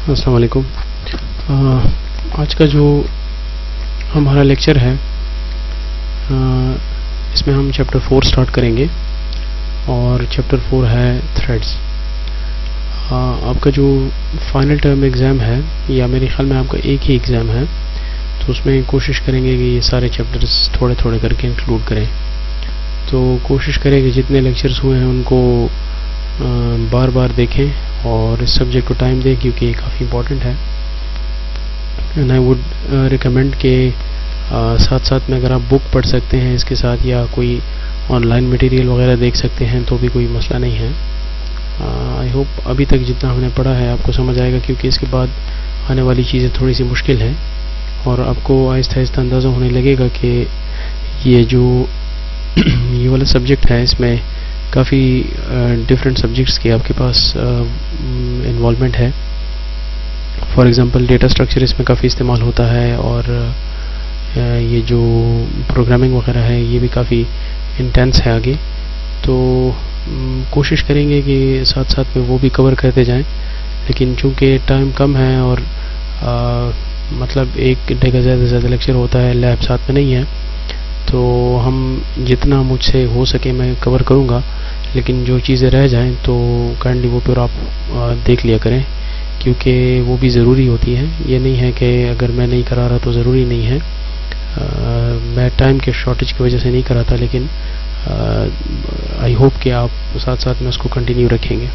السلام علیکم. آج کا جو ہمارا لیکچر ہے اس میں ہم چیپٹر 4 سٹارٹ کریں گے اور چیپٹر 4 ہے تھریڈز. آپ کا جو فائنل ٹرم ایگزام ہے یا میرے خیال میں آپ کا ایک ہی ایگزام ہے تو اس میں کوشش کریں گے کہ یہ سارے چیپٹرز تھوڑے تھوڑے کر کے انکلوڈ کریں. تو کوشش کریں کہ جتنے لیکچرز ہوئے ہیں ان کو بار بار دیکھیں اور اس سبجیکٹ کو ٹائم دیں کیونکہ یہ کافی امپورٹنٹ ہے. اینڈ آئی ووڈ ریکمینڈ کہ ساتھ ساتھ میں اگر آپ بک پڑھ سکتے ہیں اس کے ساتھ یا کوئی آن لائن مٹیریل وغیرہ دیکھ سکتے ہیں تو بھی کوئی مسئلہ نہیں ہے. آئی ہوپ ابھی تک جتنا ہم نے پڑھا ہے آپ کو سمجھ آئے گا کیونکہ اس کے بعد آنے والی چیزیں تھوڑی سی مشکل ہیں اور آپ کو آہستہ آہستہ اندازہ ہونے لگے گا کہ یہ جو یہ والا سبجیکٹ ہے اس میں کافی ڈفرینٹ سبجیکٹس کی آپ کے پاس انوالومنٹ ہے. فار ایگزامپل ڈیٹا اسٹرکچر اس میں کافی استعمال ہوتا ہے اور یہ جو پروگرامنگ وغیرہ ہے یہ بھی کافی انٹینس ہے آگے. تو کوشش کریں گے کہ ساتھ ساتھ میں وہ بھی کور کرتے جائیں لیکن چونکہ ٹائم کم ہے اور مطلب 1 گھنٹے کا زیادہ سے زیادہ لیکچر ہوتا ہے, لیب ساتھ میں نہیں ہے تو ہم جتنا مجھ سے ہو سکے میں کور کروں گا لیکن جو چیزیں رہ جائیں تو کائنڈلی وہ پھر آپ دیکھ لیا کریں کیونکہ وہ بھی ضروری ہوتی ہیں. یہ نہیں ہے کہ اگر میں نہیں کرا رہا تو ضروری نہیں ہے, میں ٹائم کے شارٹیج کی وجہ سے نہیں کرا تھا لیکن آئی ہوپ کہ آپ ساتھ ساتھ میں اس کو کنٹینیو رکھیں گے.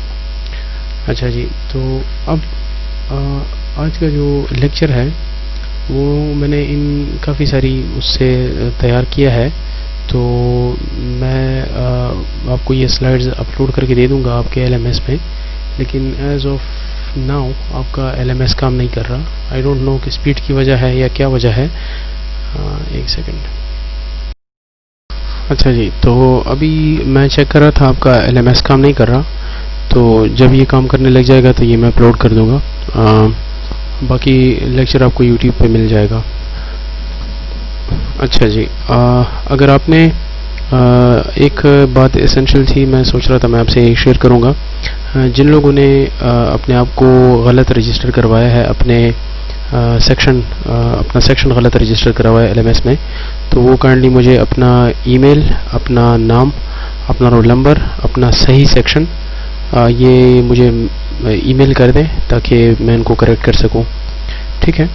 اچھا جی, تو اب آج کا جو لیکچر ہے وہ میں نے کافی ساری اس سے تیار کیا ہے تو میں آپ کو یہ سلائیڈز اپلوڈ کر کے دے دوں گا آپ کے LMS پہ, لیکن ایز آف ناؤ آپ کا LMS کام نہیں کر رہا. آئی ڈونٹ نو کہ اسپیڈ کی وجہ ہے یا کیا وجہ ہے. ایک سیکنڈ. اچھا جی, تو ابھی میں چیک کر رہا تھا آپ کا LMS کام نہیں کر رہا تو جب یہ کام کرنے لگ جائے گا تو یہ میں اپلوڈ کر دوں گا. باقی لیکچر آپ کو YouTube پہ مل جائے گا. اچھا جی, اگر آپ نے ایک بات اسینشیل تھی میں سوچ رہا تھا میں آپ سے شیئر کروں گا. جن لوگوں نے اپنے آپ کو غلط رجسٹر کروایا ہے اپنا سیکشن غلط رجسٹر کروایا ہے LMS میں تو وہ کائنڈلی مجھے اپنا ای میل, اپنا نام, اپنا رول نمبر, اپنا صحیح سیکشن یہ مجھے ای میل کر دیں تاکہ میں ان کو کریکٹ کر سکوں. ٹھیک ہے,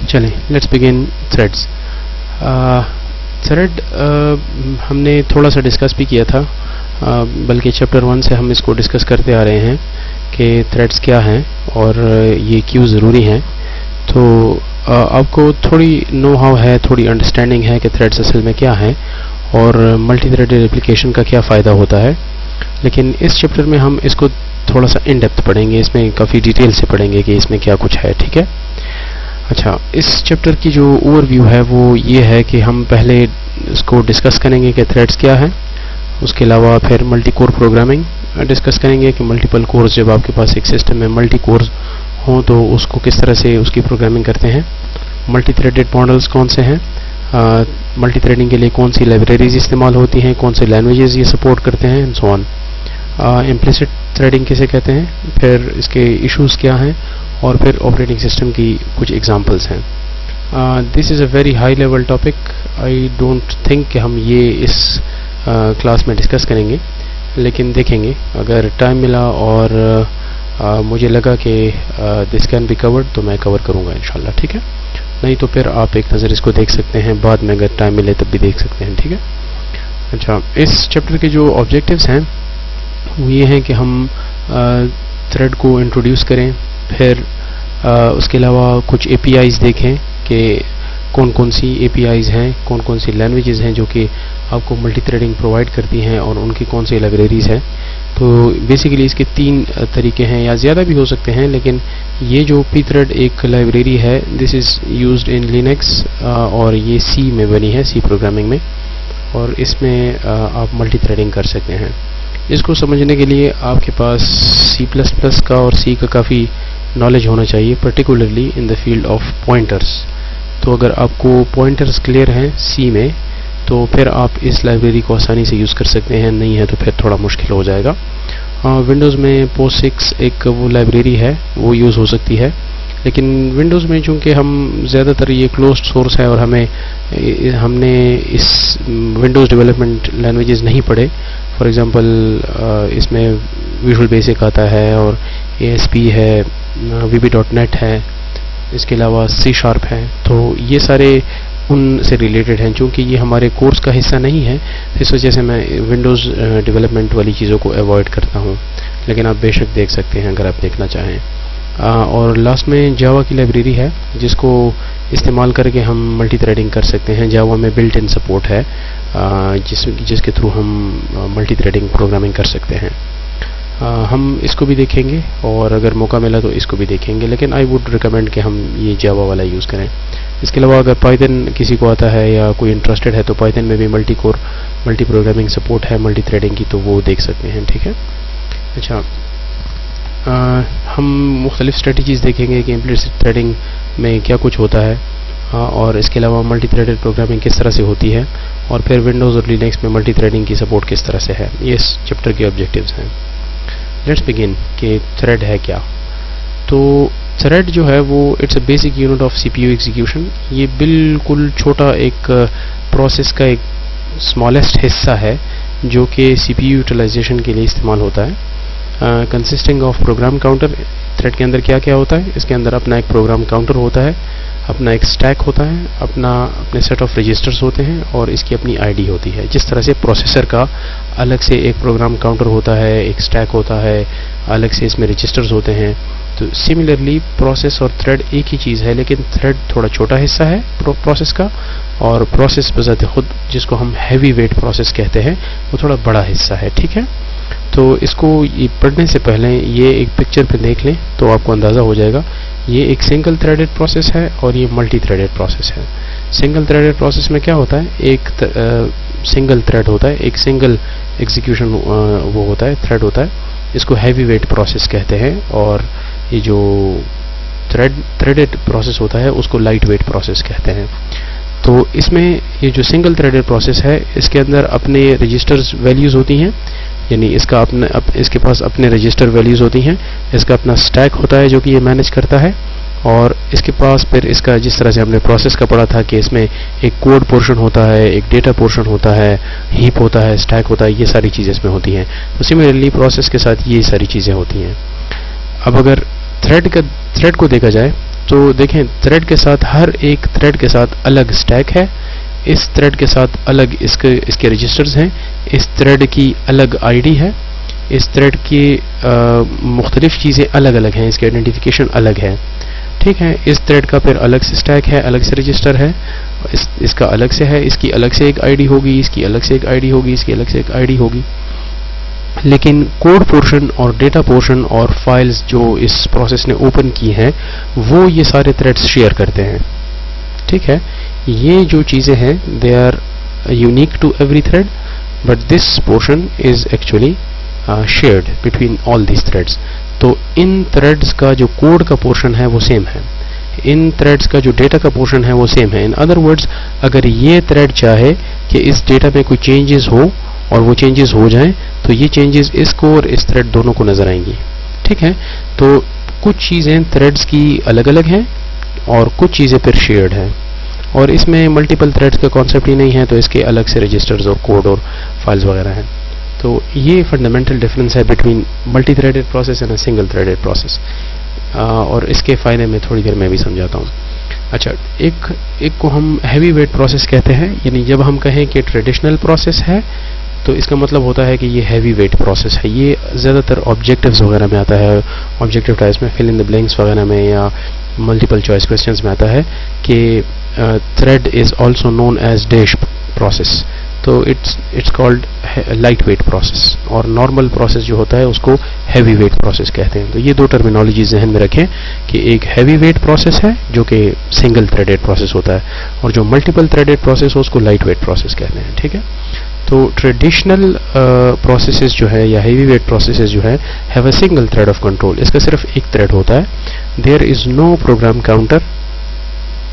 چلیں لیٹس بگن تھریڈز. تھریڈ ہم نے تھوڑا سا ڈسکس بھی کیا تھا, بلکہ چیپٹر 1 سے ہم اس کو ڈسکس کرتے آ رہے ہیں کہ تھریڈز کیا ہیں اور یہ کیوں ضروری ہیں. تو آپ کو تھوڑی نو ہاؤ ہے, تھوڑی انڈرسٹینڈنگ ہے کہ تھریڈز اصل میں کیا ہیں اور ملٹی تھریڈڈ ایپلیکیشن کا کیا فائدہ ہوتا ہے. لیکن اس چیپٹر میں ہم اس کو تھوڑا سا ان ڈیپتھ پڑھیں گے, اس میں کافی ڈیٹیل سے پڑھیں گے کہ اس میں کیا کچھ ہے. ٹھیک ہے. اچھا, اس چیپٹر کی جو اوور ویو ہے وہ یہ ہے کہ ہم پہلے اس کو ڈسکس کریں گے کہ تھریڈز کیا ہیں, اس کے علاوہ پھر ملٹی کور پروگرامنگ ڈسکس کریں گے کہ ملٹیپل کورز جب آپ کے پاس ایک سسٹم میں ملٹی کورز ہوں تو اس کو کس طرح سے اس کی پروگرامنگ کرتے ہیں. ملٹی تھریڈڈ ماڈلز کون سے ہیں, ملٹی تھریڈنگ کے لیے کون سی لائبریریز استعمال ہوتی ہیں, کون سے لینگویجز یہ سپورٹ کرتے ہیں, and so on. Implicit threading کسے کہتے ہیں, پھر اس کے ایشوز کیا ہیں اور پھر آپریٹنگ سسٹم کی کچھ ایگزامپلس ہیں. This is a very high level topic. I don't think کہ ہم یہ اس کلاس میں ڈسکس کریں گے لیکن دیکھیں گے اگر ٹائم ملا اور مجھے لگا کہ دس کین بی کورڈ تو میں کور کروں گا انشاءاللہ. ٹھیک ہے, نہیں تو پھر آپ ایک نظر اس کو دیکھ سکتے ہیں, بعد میں اگر ٹائم ملے تب بھی دیکھ سکتے ہیں. ٹھیک ہے. اچھا, اس چیپٹر کے جو آبجیکٹیوز ہیں وہ یہ ہیں کہ ہم تھریڈ کو انٹروڈیوس کریں, پھر اس کے علاوہ کچھ APIs دیکھیں کہ کون کون سی APIs ہیں, کون کون سی لینگویجز ہیں جو کہ آپ کو ملٹی تھریڈنگ پرووائڈ کرتی ہیں اور ان کی کون سی لائبریریز ہیں. تو بیسیکلی اس کے 3 طریقے ہیں یا زیادہ بھی ہو سکتے ہیں, لیکن یہ جو pthread ایک لائبریری ہے دس از یوزڈ ان لینکس اور یہ C میں بنی ہے, C پروگرامنگ میں, اور اس میں آپ ملٹی تھریڈنگ کر سکتے ہیں. اس کو سمجھنے کے لیے آپ کے پاس C++ کا اور C کا کافی نالج ہونا چاہیے, particularly in the field of pointers. تو اگر آپ کو پوائنٹرس کلیئر ہیں C میں تو پھر آپ اس لائبریری کو آسانی سے یوز کر سکتے ہیں, نہیں ہے تو پھر تھوڑا مشکل ہو جائے گا. ونڈوز میں POSIX ایک وہ لائبریری ہے وہ یوز ہو سکتی ہے، لیکن ونڈوز میں چونکہ ہم زیادہ تر یہ کلوزڈ سورس ہے اور ہم نے اس ونڈوز ڈیولپمنٹ لینگویجز نہیں پڑھے. فار ایگزامپل اس میں ویژول بیسک آتا ہے اور ASP ہے، VB.NET ہے، اس کے علاوہ C# ہے. تو یہ سارے ان سے ریلیٹڈ ہیں. چونکہ یہ ہمارے کورس کا حصہ نہیں ہے اس وجہ سے میں ونڈوز ڈیولپمنٹ والی چیزوں کو ایوائڈ کرتا ہوں، لیکن آپ بے شک دیکھ سکتے ہیں اگر آپ دیکھنا چاہیں. اور لاسٹ میں جاوا کی لائبریری ہے جس کو استعمال کر کے ہم ملٹی تھریڈنگ کر سکتے ہیں. جاوا میں بلٹ ان سپورٹ ہے جس کے تھرو ہم ملٹی تھریڈنگ پروگرامنگ کر سکتے ہیں. ہم اس کو بھی دیکھیں گے اور اگر موقع ملا تو اس کو بھی دیکھیں گے، لیکن آئی ووڈ ریکمینڈ کہ ہم یہ جاوا والا یوز کریں. اس کے علاوہ اگر پائتھن کسی کو آتا ہے یا کوئی انٹرسٹڈ ہے تو پائتھن میں بھی ملٹی کور ملٹی پروگرامنگ سپورٹ ہے ملٹی تھریڈنگ کی، تو وہ دیکھ سکتے ہیں. ٹھیک ہے. اچھا، ہم مختلف اسٹریٹجیز دیکھیں گے کہ امپلیسٹ تھریڈنگ میں کیا کچھ ہوتا ہے، اور اس کے علاوہ ملٹی تھریڈڈ پروگرامنگ کس طرح سے ہوتی ہے، اور پھر ونڈوز اور لینکس میں ملٹی تھریڈنگ کی سپورٹ کس طرح سے ہے. یہ اس چیپٹر کے آبجیکٹیوز ہیں. لیٹس بگن کہ تھریڈ ہے کیا. تو تھریڈ جو ہے وہ it's a basic unit of CPU execution. یہ بالکل چھوٹا ایک پروسیس کا ایک اسمالسٹ حصہ ہے جو کہ CPU یوٹیلائزیشن کے لیے استعمال ہوتا ہے. Consisting of program counter. Thread کے اندر کیا کیا ہوتا ہے؟ اس کے اندر اپنا ایک پروگرام کاؤنٹر ہوتا ہے، اپنا ایک اسٹیک ہوتا ہے، اپنے سیٹ آف رجسٹرز ہوتے ہیں، اور اس کی اپنی ID ہوتی ہے. جس طرح سے پروسیسر کا الگ سے ایک پروگرام کاؤنٹر ہوتا ہے، ایک اسٹیک ہوتا ہے، الگ سے اس میں رجسٹرز ہوتے ہیں، تو سملرلی پروسیس اور تھریڈ ایک ہی چیز ہے، لیکن تھریڈ تھوڑا چھوٹا حصہ ہے پروسیس کا، اور پروسیس بذات خود جس کو ہم ہیوی ویٹ پروسیس کہتے ہیں وہ تھوڑا بڑا حصہ ہے. ٹھیک ہے. تو اس کو پڑھنے سے پہلے یہ ایک پکچر پہ دیکھ لیں تو آپ کو اندازہ ہو جائے گا. یہ ایک سنگل تھریڈڈ پروسیس ہے اور یہ ملٹی تھریڈڈ پروسیس ہے. سنگل تھریڈڈ پروسیس میں کیا ہوتا ہے؟ ایک سنگل تھریڈ ہوتا ہے، ایک سنگل ایگزیکیوشن وہ ہوتا ہے، تھریڈ ہوتا ہے. اس کو ہیوی ویٹ پروسیس کہتے ہیں، اور یہ جو تھریڈڈ پروسیس ہوتا ہے اس کو لائٹ ویٹ پروسیس کہتے ہیں. تو اس میں یہ جو سنگل تھریڈڈ پروسیس ہے اس کے اندر اپنے رجسٹرز ویلیوز ہوتی ہیں، یعنی اس کے پاس اپنے رجسٹر ویلیوز ہوتی ہیں. اس کا اپنا اسٹیک ہوتا ہے جو کہ یہ مینیج کرتا ہے، اور اس کے پاس پھر اس کا جس طرح سے ہم نے پروسیس کا پڑھا تھا کہ اس میں ایک کوڈ پورشن ہوتا ہے، ایک ڈیٹا پورشن ہوتا ہے، ہیپ ہوتا ہے، اسٹیک ہوتا ہے، یہ ساری چیزیں اس میں ہوتی ہیں. تو سملرلی پروسیس کے ساتھ یہ ساری چیزیں ہوتی ہیں. اب اگر تھریڈ کو دیکھا جائے تو دیکھیں تھریڈ کے ساتھ ہر ایک تھریڈ کے ساتھ الگ اسٹیک ہے، اس تھریڈ کے ساتھ الگ اس کے رجسٹرز ہیں، اس تھریڈ کی الگ ID ہے، اس تھریڈ کی مختلف چیزیں الگ الگ ہیں، اس کی آئیڈینٹیفیکیشن الگ ہے. ٹھیک ہے. اس تھریڈ کا پھر الگ سے اسٹیک ہے، الگ سے رجسٹر ہے، اس کا الگ سے ہے، اس کی الگ سے ایک ID ہوگی، اس کی الگ سے ایک ID ہوگی، اس کی الگ سے ایک ID ہوگی. لیکن کوڈ پورشن اور ڈیٹا پورشن اور فائلز جو اس پروسیس نے اوپن کی ہیں وہ یہ سارے تھریڈز شیئر کرتے ہیں. ٹھیک ہے. یہ جو چیزیں ہیں they are unique to every thread, but this portion is actually shared between all these threads. تو ان تھریڈز کا جو کوڈ کا پورشن ہے وہ سیم ہے، ان تھریڈز کا جو ڈیٹا کا پورشن ہے وہ سیم ہے. ان ادر ورڈز اگر یہ تھریڈ چاہے کہ اس ڈیٹا میں کوئی چینجز ہو اور وہ چینجز ہو جائیں تو یہ چینجز اس کو اور اس تھریڈ دونوں کو نظر آئیں گی. ٹھیک ہے. تو کچھ چیزیں تھریڈز کی الگ الگ ہیں اور کچھ چیزیں پھر شیئرڈ ہیں، اور اس میں ملٹیپل تھریڈز کا کانسیپٹ ہی نہیں ہے، تو اس کے الگ سے رجسٹرز اور کوڈ اور فائلز وغیرہ ہیں. تو یہ فنڈامنٹل ڈفرینس ہے between multi threaded process and a single threaded process, اور اس کے فائدے میں تھوڑی دیر میں بھی سمجھاتا ہوں. اچھا، ایک کو ہم ہیوی ویٹ پروسیس کہتے ہیں، یعنی جب ہم کہیں کہ ٹریڈیشنل پروسیس ہے تو اس کا مطلب ہوتا ہے کہ یہ ہیوی ویٹ پروسیس ہے. یہ زیادہ تر آبجیکٹیوز وغیرہ میں آتا ہے، آبجیکٹیو ٹائپس میں، فل ان دی بلینکس وغیرہ میں، یا ملٹیپل چوائس کویسچنز میں آتا ہے کہ thread is also known as dash process. تو it's called light weight process, اور نارمل پروسیس جو ہوتا ہے اس کو ہیوی ویٹ پروسیس کہتے ہیں. تو یہ دو ٹرمینالوجی ذہن میں رکھیں کہ ایک ہیوی ویٹ پروسیس ہے جو کہ سنگل تھریڈڈ پروسیس ہوتا ہے، اور جو ملٹیپل تھریڈڈ پروسیس ہو اس کو لائٹ ویٹ پروسیس کہتے ہیں. ٹھیک ہے. تو ٹریڈیشنل پروسیسز جو ہے یا ہیوی ویٹ پروسیسز جو ہے have a single thread of control. اس کا صرف ایک تھریڈ ہوتا ہے. There is no program counter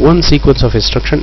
One sequence of instruction,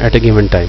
at a given time.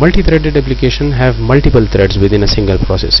Multi-threaded application have multiple threads within a single process.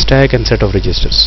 stack and set of registers.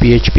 PHP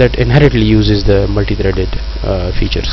that inherently uses the multi-threaded features.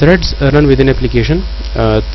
threads run within application.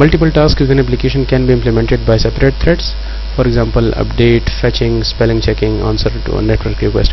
Multiple tasks within application can be implemented by separate threads. For example, update, fetching, spelling checking, answer to a network request.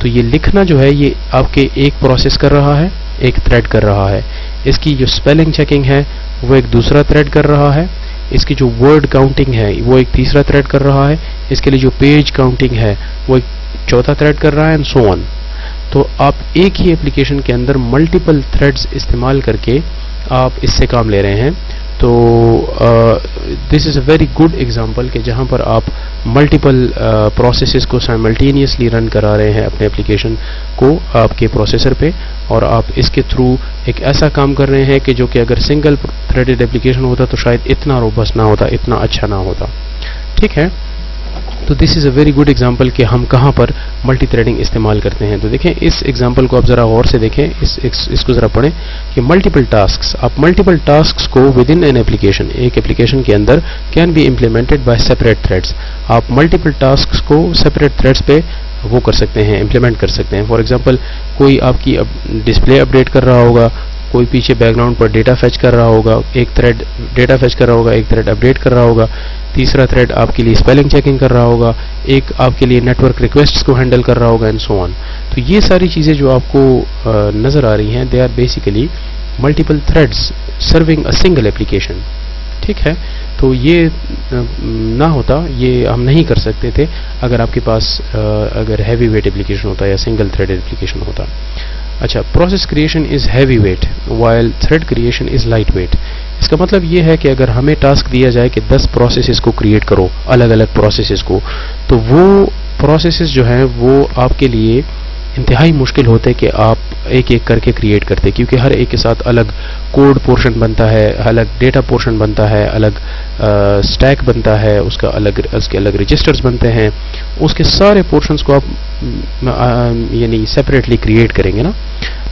تو یہ لکھنا جو ہے یہ آپ کے ایک process کر رہا ہے, ایک تھریڈ کر رہا ہے. اس کی جو اسپیلنگ چیکنگ ہے وہ ایک دوسرا تھریڈ کر رہا ہے. اس کی جو ورڈ کاؤنٹنگ ہے وہ ایک تیسرا تھریڈ کر رہا ہے. اس کے لیے جو پیج کاؤنٹنگ ہے وہ ایک چوتھا تھریڈ کر رہا ہے, اینڈ سو آن. تو آپ ایک ہی اپلیکیشن کے اندر ملٹیپل تھریڈز استعمال کر کے آپ اس سے کام لے رہے ہیں. تو دس is a very good example کہ جہاں پر آپ ملٹیپل پروسیسز کو سائملٹینیسلی رن کرا رہے ہیں اپنے اپلیکیشن کو آپ کے پروسیسر پہ, اور آپ اس کے تھرو ایک ایسا کام کر رہے ہیں کہ جو کہ اگر سنگل تھریڈڈ اپلیکیشن ہوتا تو شاید اتنا روبسٹ نہ ہوتا, اتنا اچھا نہ ہوتا. ٹھیک ہے, تو دس is a very good example کہ ہم کہاں پر ملٹی تھریڈنگ استعمال کرتے ہیں. تو دیکھیں اس ایگزامپل کو آپ ذرا غور سے دیکھیں, اس کو ذرا پڑھیں کہ ملٹیپل ٹاسکس, آپ ملٹیپل ٹاسکس کو ود ان این ایپلیکیشن, ایک ایپلیکیشن کے اندر can be implemented by separate threads. آپ ملٹیپل ٹاسکس کو سیپریٹ تھریڈس پہ وہ کر سکتے ہیں, امپلیمنٹ کر سکتے ہیں. فار ایگزامپل کوئی آپ کی ڈسپلے اپڈیٹ کر رہا ہوگا, کوئی پیچھے بیک گراؤنڈ پر ڈیٹا فیچ کر رہا ہوگا, ایک تھریڈ ڈیٹا فیچ کر رہا ہوگا, ایک تھریڈ اپڈیٹ کر رہا ہوگا, تیسرا تھریڈ آپ کے لیے اسپیلنگ چیکنگ کر رہا ہوگا, ایک آپ کے لیے نیٹ ورک ریکویسٹس کو ہینڈل کر رہا ہوگا, اینڈ سو آن. تو یہ ساری چیزیں جو آپ کو نظر آ رہی ہیں they are basically multiple threads serving a single application. ٹھیک ہے, تو یہ نہ ہوتا, یہ ہم نہیں کر سکتے تھے اگر آپ کے پاس اگر ہیوی ویٹ ایپلیکیشن ہوتا یا سنگل تھریڈ ایپلیکیشن ہوتا. اچھا, process creation is heavy weight while thread creation is light weight. اس کا مطلب یہ ہے کہ اگر ہمیں ٹاسک دیا جائے کہ 10 پروسیسز کو کریٹ کرو, الگ الگ پروسیسز کو, تو وہ پروسیسز جو ہیں وہ آپ کے لیے انتہائی مشکل ہوتے کہ آپ ایک ایک کر کے کریٹ کرتے, کیونکہ ہر ایک کے ساتھ الگ کوڈ پورشن بنتا ہے, الگ ڈیٹا پورشن بنتا ہے, الگ اسٹیک بنتا ہے, اس کے الگ رجسٹرز بنتے ہیں. اس کے سارے پورشنز کو آپ یعنی سیپریٹلی کریٹ کریں گے نا.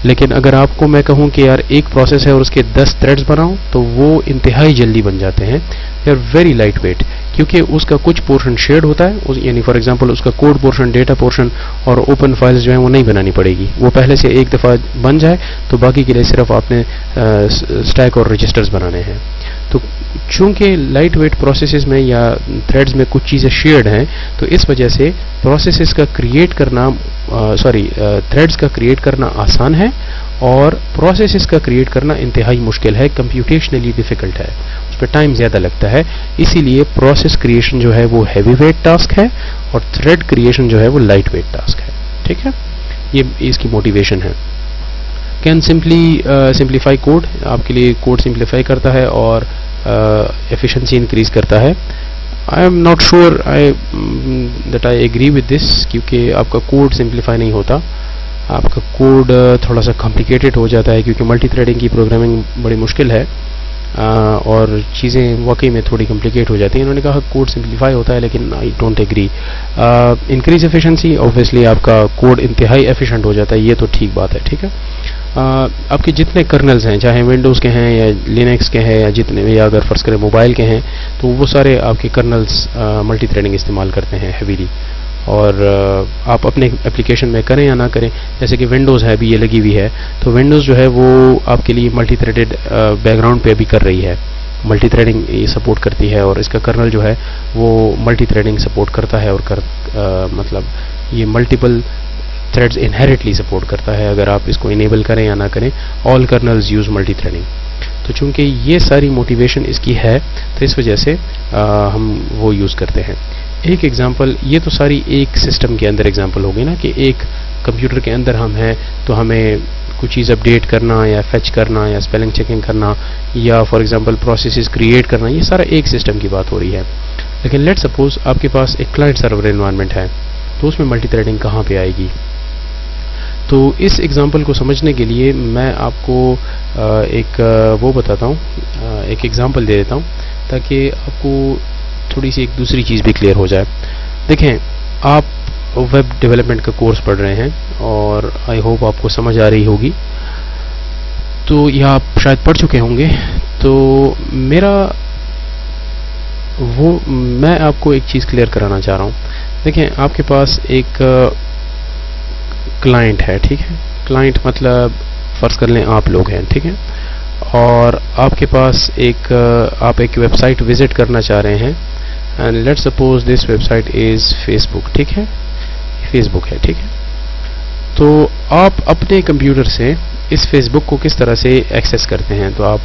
لیکن اگر آپ کو میں کہوں کہ یار ایک پروسیس ہے اور اس کے 10 تھریڈز بناؤ, تو وہ انتہائی جلدی بن جاتے ہیں. They are very lightweight, کیونکہ اس کا کچھ پورشن شیئرڈ ہوتا ہے, یعنی فار ایگزامپل اس کا کوڈ پورشن, ڈیٹا پورشن اور اوپن فائلز جو ہیں وہ نہیں بنانی پڑے گی. وہ پہلے سے ایک دفعہ بن جائے تو باقی کے لیے صرف آپ نے اسٹیک اور رجسٹرز بنانے ہیں. تو چونکہ لائٹ ویٹ پروسیسز میں یا تھریڈز میں کچھ چیزیں شیئرڈ ہیں, تو اس وجہ سے پروسیسز کا کریٹ کرنا تھریڈز کا کریٹ کرنا آسان ہے, اور پروسیسز کا کریٹ کرنا انتہائی مشکل ہے, کمپیوٹیشنلی ڈیفیکلٹ ہے, اس پہ ٹائم زیادہ لگتا ہے. اسی لیے پروسیس کریشن جو ہے وہ ہیوی ویٹ ٹاسک ہے, اور تھریڈ کریشن جو ہے وہ لائٹ ویٹ ٹاسک ہے. ٹھیک ہے, یہ اس کی موٹیویشن ہے. کین سمپلیفائی کوڈ, آپ کے لیے کوڈ سمپلیفائی کرتا ہے اور ایفیشنسی انکریز کرتا ہے. I am not sure that I agree with this, کیونکہ آپ کا کوڈ سمپلیفائی نہیں ہوتا, آپ کا کوڈ تھوڑا سا کمپلیکیٹڈ ہو جاتا ہے, کیونکہ ملٹی تھریڈنگ کی پروگرامنگ بڑی مشکل ہے اور چیزیں واقعی میں تھوڑی کمپلیکیٹ ہو جاتی ہیں. انہوں نے کہا کوڈ سمپلیفائی ہوتا ہے, لیکن I don't agree. Increase efficiency, obviously آپ کا کوڈ انتہائی ایفیشینٹ ہو جاتا ہے, یہ تو ٹھیک بات ہے. ٹھیک ہے, آپ کے جتنے کرنلز ہیں, چاہے ونڈوز کے ہیں یا لینکس کے ہیں, یا اگر فرض کریں موبائل کے ہیں, تو وہ سارے آپ کے کرنلز ملٹی تھریڈنگ استعمال کرتے ہیں ہیویلی. اور آپ اپنے اپلیکیشن میں کریں یا نہ کریں, جیسے کہ ونڈوز ہے ابھی یہ لگی ہوئی ہے, تو ونڈوز جو ہے وہ آپ کے لیے ملٹی تھریڈڈ بیک گراؤنڈ پہ بھی کر رہی ہے, ملٹی تھریڈنگ یہ سپورٹ کرتی ہے, اور اس کا کرنل جو ہے وہ ملٹی تھریڈنگ سپورٹ کرتا ہے, اور مطلب یہ ملٹیپل تھریڈز انہیریٹلی سپورٹ کرتا ہے, اگر آپ اس کو انیبل کریں یا نہ کریں. آل کرنلز یوز ملٹی تھریڈنگ. تو چونکہ یہ ساری موٹیویشن اس کی ہے, تو اس وجہ سے ہم وہ یوز کرتے ہیں. ایک ایگزامپل, یہ تو ساری ایک سسٹم کے اندر ایگزامپل ہوگی نا, کہ ایک کمپیوٹر کے اندر ہم ہیں تو ہمیں کوئی چیز اپڈیٹ کرنا یا فیچ کرنا یا اسپیلنگ چیکنگ کرنا یا فار ایگزامپل پروسیسز کریٹ کرنا, یہ سارا ایک سسٹم کی بات ہو رہی ہے. لیکن لیٹ سپوز آپ کے پاس ایک کلائنٹ سرور انوائرمنٹ ہے, تو اس میں ملٹی تھریڈنگ کہاں پہ آئے گی؟ تو اس ایگزامپل کو سمجھنے کے لیے میں آپ کو ایک وہ بتاتا ہوں, ایک ایگزامپل دے دیتا ہوں, تاکہ آپ کو تھوڑی سی ایک دوسری چیز بھی کلیئر ہو جائے. دیکھیں, آپ ویب ڈیولپمنٹ کا کورس پڑھ رہے ہیں, اور آئی ہوپ آپ کو سمجھ آ رہی ہوگی, تو یہ آپ شاید پڑھ چکے ہوں گے. تو میں آپ کو ایک چیز کلیئر کرانا چاہ رہا ہوں. دیکھیں, آپ کے پاس ایک کلائنٹ ہے, ٹھیک ہے, کلائنٹ مطلب فرض کر لیں آپ لوگ ہیں, ٹھیک ہے, اور آپ کے پاس آپ ایک ویب سائٹ وزٹ کرنا چاہ رہے ہیں, and let suppose this web site is Facebook. ٹھیک ہے, فیس بک ہے, ٹھیک ہے. تو آپ اپنے کمپیوٹر سے اس فیس بک کو کس طرح سے ایکسیس کرتے ہیں؟ تو آپ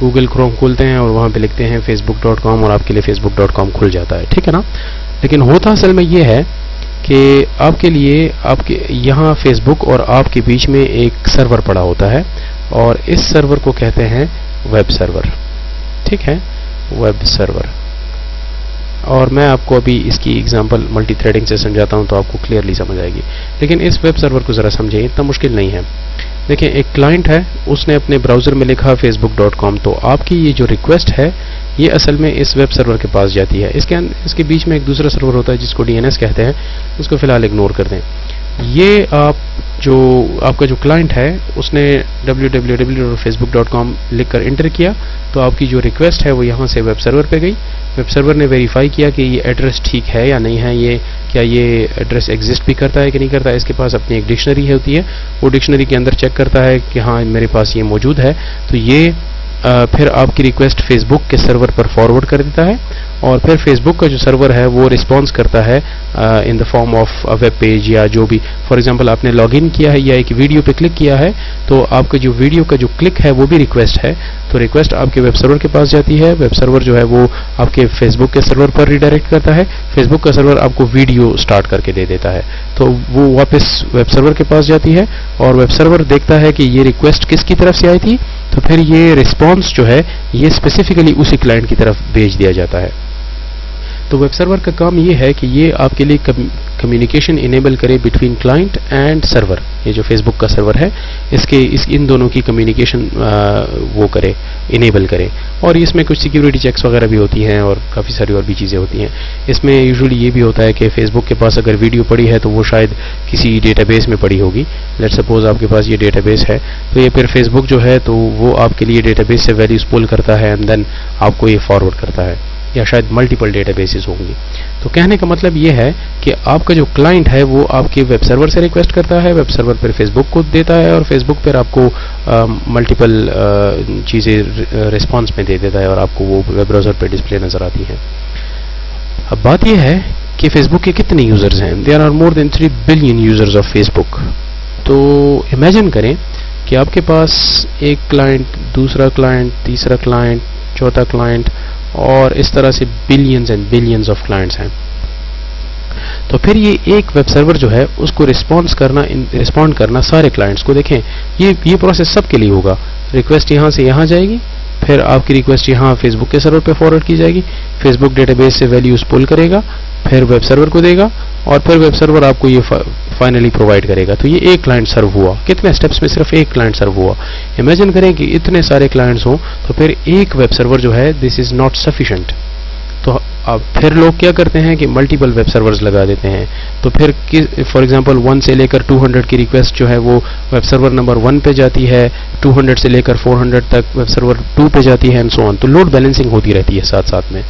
گوگل کروم کھولتے ہیں اور وہاں پہ لکھتے ہیں facebook.com اور آپ کے لیے facebook.com کھل جاتا ہے، ٹھیک ہے نا. لیکن ہوتا اصل میں یہ ہے کہ آپ کے لیے آپ کے یہاں فیس بک اور آپ کے بیچ میں ایک سرور پڑا ہوتا ہے اور اس سرور کو کہتے ہیں ویب سرور، ٹھیک ہے، ویب سرور. اور میں آپ کو ابھی اس کی ایگزامپل ملٹی تھریڈنگ سے سمجھاتا ہوں تو آپ کو کلیئرلی سمجھ آئے گی. لیکن اس ویب سرور کو ذرا سمجھیں، اتنا مشکل نہیں ہے. دیکھیں، ایک کلائنٹ ہے، اس نے اپنے براؤزر میں لکھا facebook.com، تو آپ کی یہ جو ریکویسٹ ہے یہ اصل میں اس ویب سرور کے پاس جاتی ہے. اس کے بیچ میں ایک دوسرا سرور ہوتا ہے جس کو DNS کہتے ہیں، اس کو فی الحال اگنور کر دیں. یہ آپ کا جو کلائنٹ ہے اس نے www.facebook.com لکھ کر انٹر کیا تو آپ کی جو ریکویسٹ ہے وہ یہاں سے ویب سرور پہ گئی. ویب سرور نے ویریفائی کیا کہ یہ ایڈریس ٹھیک ہے یا نہیں ہے، کیا یہ ایڈریس ایگزسٹ بھی کرتا ہے کہ نہیں کرتا ہے. اس کے پاس اپنی ایک ڈکشنری ہوتی ہے، وہ ڈکشنری کے اندر چیک کرتا ہے کہ ہاں میرے پاس یہ موجود ہے، تو یہ پھر آپ کی ریکویسٹ فیس بک کے سرور پر فارورڈ کر دیتا ہے اور پھر فیس بک کا جو سرور ہے وہ رسپانس کرتا ہے in the form of web page یا جو بھی. فار ایگزامپل آپ نے لاگ ان کیا ہے یا ایک ویڈیو پہ کلک کیا ہے تو آپ کا جو ویڈیو کا جو کلک ہے وہ بھی ریکویسٹ ہے، تو ریکویسٹ آپ کے ویب سرور کے پاس جاتی ہے. ویب سرور جو ہے وہ آپ کے فیس بک کے سرور پر ریڈائریکٹ کرتا ہے. فیس بک کا سرور آپ کو ویڈیو سٹارٹ کر کے دے دیتا ہے تو وہ واپس ویب سرور کے پاس جاتی ہے اور ویب سرور دیکھتا ہے کہ یہ ریکویسٹ کس کی طرف سے آئی تھی، تو پھر یہ رسپانس جو ہے یہ اسپیسیفکلی اسی کلائنٹ کی طرف بھیج دیا جاتا ہے. تو ویب سرور کا کام یہ ہے کہ یہ آپ کے لیے کمیونیکیشن انیبل کرے بٹوین کلائنٹ اینڈ سرور. یہ جو فیس بک کا سرور ہے ان دونوں کی کمیونیکیشن وہ کرے، انیبل کرے. اور اس میں کچھ سیکیورٹی چیکس وغیرہ بھی ہوتی ہیں اور کافی ساری اور بھی چیزیں ہوتی ہیں. اس میں یوزلی یہ بھی ہوتا ہے کہ فیس بک کے پاس اگر ویڈیو پڑی ہے تو وہ شاید کسی ڈیٹا بیس میں پڑی ہوگی. لیٹ سپوز آپ کے پاس یہ ڈیٹا بیس ہے تو یہ پھر فیس بک جو ہے تو وہ آپ کے لیے ڈیٹا بیس سے ویلیوز پول کرتا ہے اینڈ دین آپ کو یہ فارورڈ کرتا ہے، یا شاید ملٹیپل ڈیٹا بیسز ہوں گی. تو کہنے کا مطلب یہ ہے کہ آپ کا جو کلائنٹ ہے وہ آپ کے ویب سرور سے ریکویسٹ کرتا ہے، ویب سرور پر فیس بک کو دیتا ہے اور فیس بک پر آپ کو ملٹیپل چیزیں رسپانس میں دے دیتا ہے اور آپ کو وہ ویب براؤزر پہ ڈسپلے نظر آتی ہیں. اب بات یہ ہے کہ فیس بک کے کتنے یوزرز ہیں؟ There are more than 3 billion users of Facebook. تو امیجن کریں کہ آپ کے پاس ایک کلائنٹ، دوسرا کلائنٹ، تیسرا کلائنٹ، چوتھا کلائنٹ اور اس طرح سے billions and billions of clients ہیں. تو پھر یہ ایک ویب سرور جو ہے اس کو رسپونڈ کرنا سارے کلائنٹس کو. دیکھیں یہ پروسیس سب کے لیے ہوگا. ریکویسٹ یہاں سے یہاں جائے گی، پھر آپ کی ریکویسٹ یہاں فیس بک کے سرور پہ فارورڈ کی جائے گی، فیس بک ڈیٹا بیس سے ویلیوز پول کرے گا، پھر ویب سرور کو دے گا اور پھر ویب سرور آپ کو یہ فائنلی پرووائڈ کرے گا. تو یہ ایک کلائنٹ سرو ہوا. کتنے سٹیپس میں صرف ایک کلائنٹ سرو ہوا. امیجن کریں کہ اتنے سارے کلائنٹس ہوں تو پھر ایک ویب سرور جو ہے دس از ناٹ سفیشینٹ. تو اب پھر لوگ کیا کرتے ہیں کہ ملٹیپل ویب سرورز لگا دیتے ہیں. تو پھر فار ایگزامپل 1 سے لے کر 200 کی ریکویسٹ جو ہے وہ ویب سرور نمبر 1 پہ جاتی ہے، 200 سے لے کر 400 تک ویب سرور 2 پہ جاتی ہے اینڈ سو آن. تو لوڈ بیلنسنگ ہوتی رہتی ہے ساتھ ساتھ میں.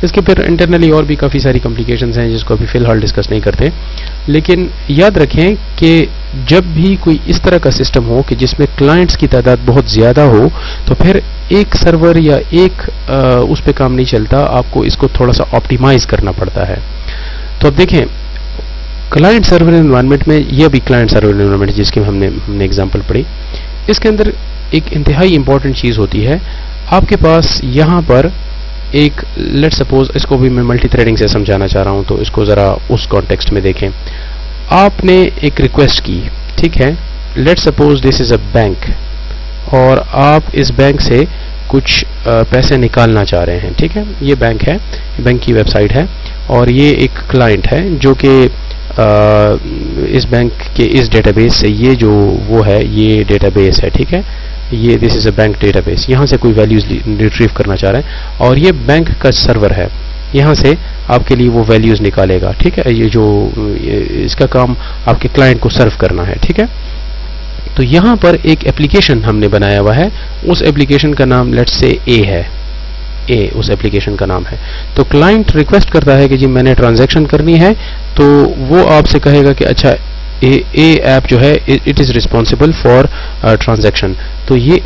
اس کے پھر انٹرنلی اور بھی کافی ساری کمپلیکیشنز ہیں جس کو ابھی فی الحال ڈسکس نہیں کرتے. لیکن یاد رکھیں کہ جب بھی کوئی اس طرح کا سسٹم ہو کہ جس میں کلائنٹس کی تعداد بہت زیادہ ہو تو پھر ایک سرور یا ایک اس پہ کام نہیں چلتا، آپ کو اس کو تھوڑا سا آپٹیمائز کرنا پڑتا ہے. تو اب دیکھیں کلائنٹ سرور انوائرمنٹ میں، یہ بھی کلائنٹ سرور انوائرمنٹ جس کی ہم نے ایگزامپل پڑھی، اس کے اندر ایک انتہائی امپورٹنٹ چیز ہوتی ہے. آپ کے پاس یہاں پر ایک لیٹ سپوز، اس کو بھی میں ملٹی تھریڈنگ سے سمجھانا چاہ رہا ہوں تو اس کو ذرا اس کانٹیکسٹ میں دیکھیں. آپ نے ایک ریکویسٹ کی، ٹھیک ہے، late suppose this is a bank اور آپ اس بینک سے کچھ پیسے نکالنا چاہ رہے ہیں. ٹھیک ہے، یہ بینک ہے، بینک کی ویب سائٹ ہے اور یہ ایک کلائنٹ ہے جو کہ اس بینک کے اس ڈیٹا بیس سے یہ جو وہ ہے یہ ڈیٹا بیس ہے. ٹھیک ہے، یہ دس is a bank data base, یہاں سے کوئی ویلیوز ریٹریو کرنا چاہ رہے ہیں اور یہ بینک کا سرور ہے، یہاں سے آپ کے لیے وہ ویلیوز نکالے گا. ٹھیک ہے، یہ جو اس کا کام آپ کے کلائنٹ کو سرو کرنا ہے. ٹھیک ہے، تو یہاں پر ایک ایپلیکیشن ہم نے بنایا ہوا ہے، اس ایپلیکیشن کا نام لیٹس سے اے ہے، اے اس ایپلیکیشن کا نام ہے. تو کلائنٹ ریکویسٹ کرتا ہے کہ جی میں نے ٹرانزیکشن کرنی ہے، تو وہ آپ سے کہے گا کہ اچھا اے ایپ جو ہے it is responsible for transaction. تو یہ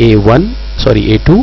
A2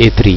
A3.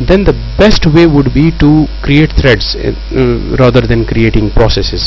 then the best way would be to create threads rather than creating processes.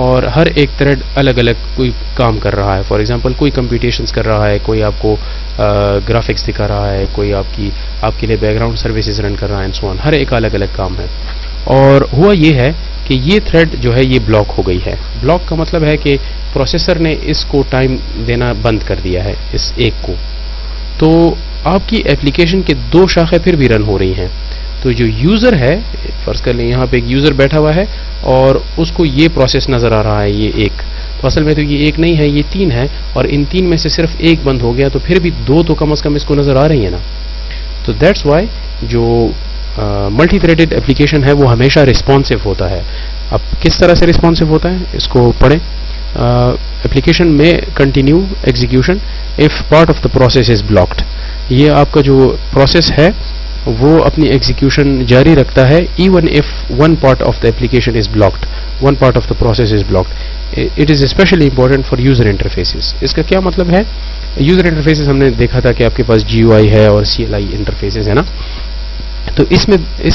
اور ہر ایک تھریڈ الگ الگ کوئی کام کر رہا ہے. فار ایگزامپل کوئی کمپیوٹیشنز کر رہا ہے, کوئی آپ کو گرافکس دکھا رہا ہے, کوئی آپ کے لیے بیک گراؤنڈ سروسز رن کر رہا ہے اینڈ سو آن. ہر ایک الگ الگ کام ہے. اور ہوا یہ ہے کہ یہ تھریڈ جو ہے یہ بلاک ہو گئی ہے. بلاک کا مطلب ہے کہ پروسیسر نے اس کو ٹائم دینا بند کر دیا ہے اس ایک کو. تو آپ کی ایپلیکیشن کے دو شاخیں پھر بھی رن ہو رہی ہیں. تو جو یوزر ہے, فرض کر لیں یہاں پہ ایک یوزر بیٹھا ہوا ہے اور اس کو یہ پروسیس نظر آ رہا ہے, یہ ایک. تو اصل میں تو یہ ایک نہیں ہے, یہ تین ہے, اور ان تین میں سے صرف ایک بند ہو گیا, تو پھر بھی دو تو کم از کم اس کو نظر آ رہی ہیں نا. تو دیٹس وائی جو ملٹی تھریڈڈ اپلیکیشن ہے وہ ہمیشہ رسپانسو ہوتا ہے. اب کس طرح سے رسپانسو ہوتا ہے اس کو پڑھیں. اپلیکیشن میں continue execution if part of the process is blocked. یہ آپ کا جو پروسیس ہے وہ اپنی ایگزیکیوشن جاری رکھتا ہے even if one part of the application is blocked, one part of the process is blocked. It is especially important for user interfaces. اس کا کیا مطلب ہے؟ یوزر انٹرفیسز ہم نے دیکھا تھا کہ آپ کے پاس جی او آئی ہے اور سی ایل آئی انٹرفیسز ہے نا. تو اس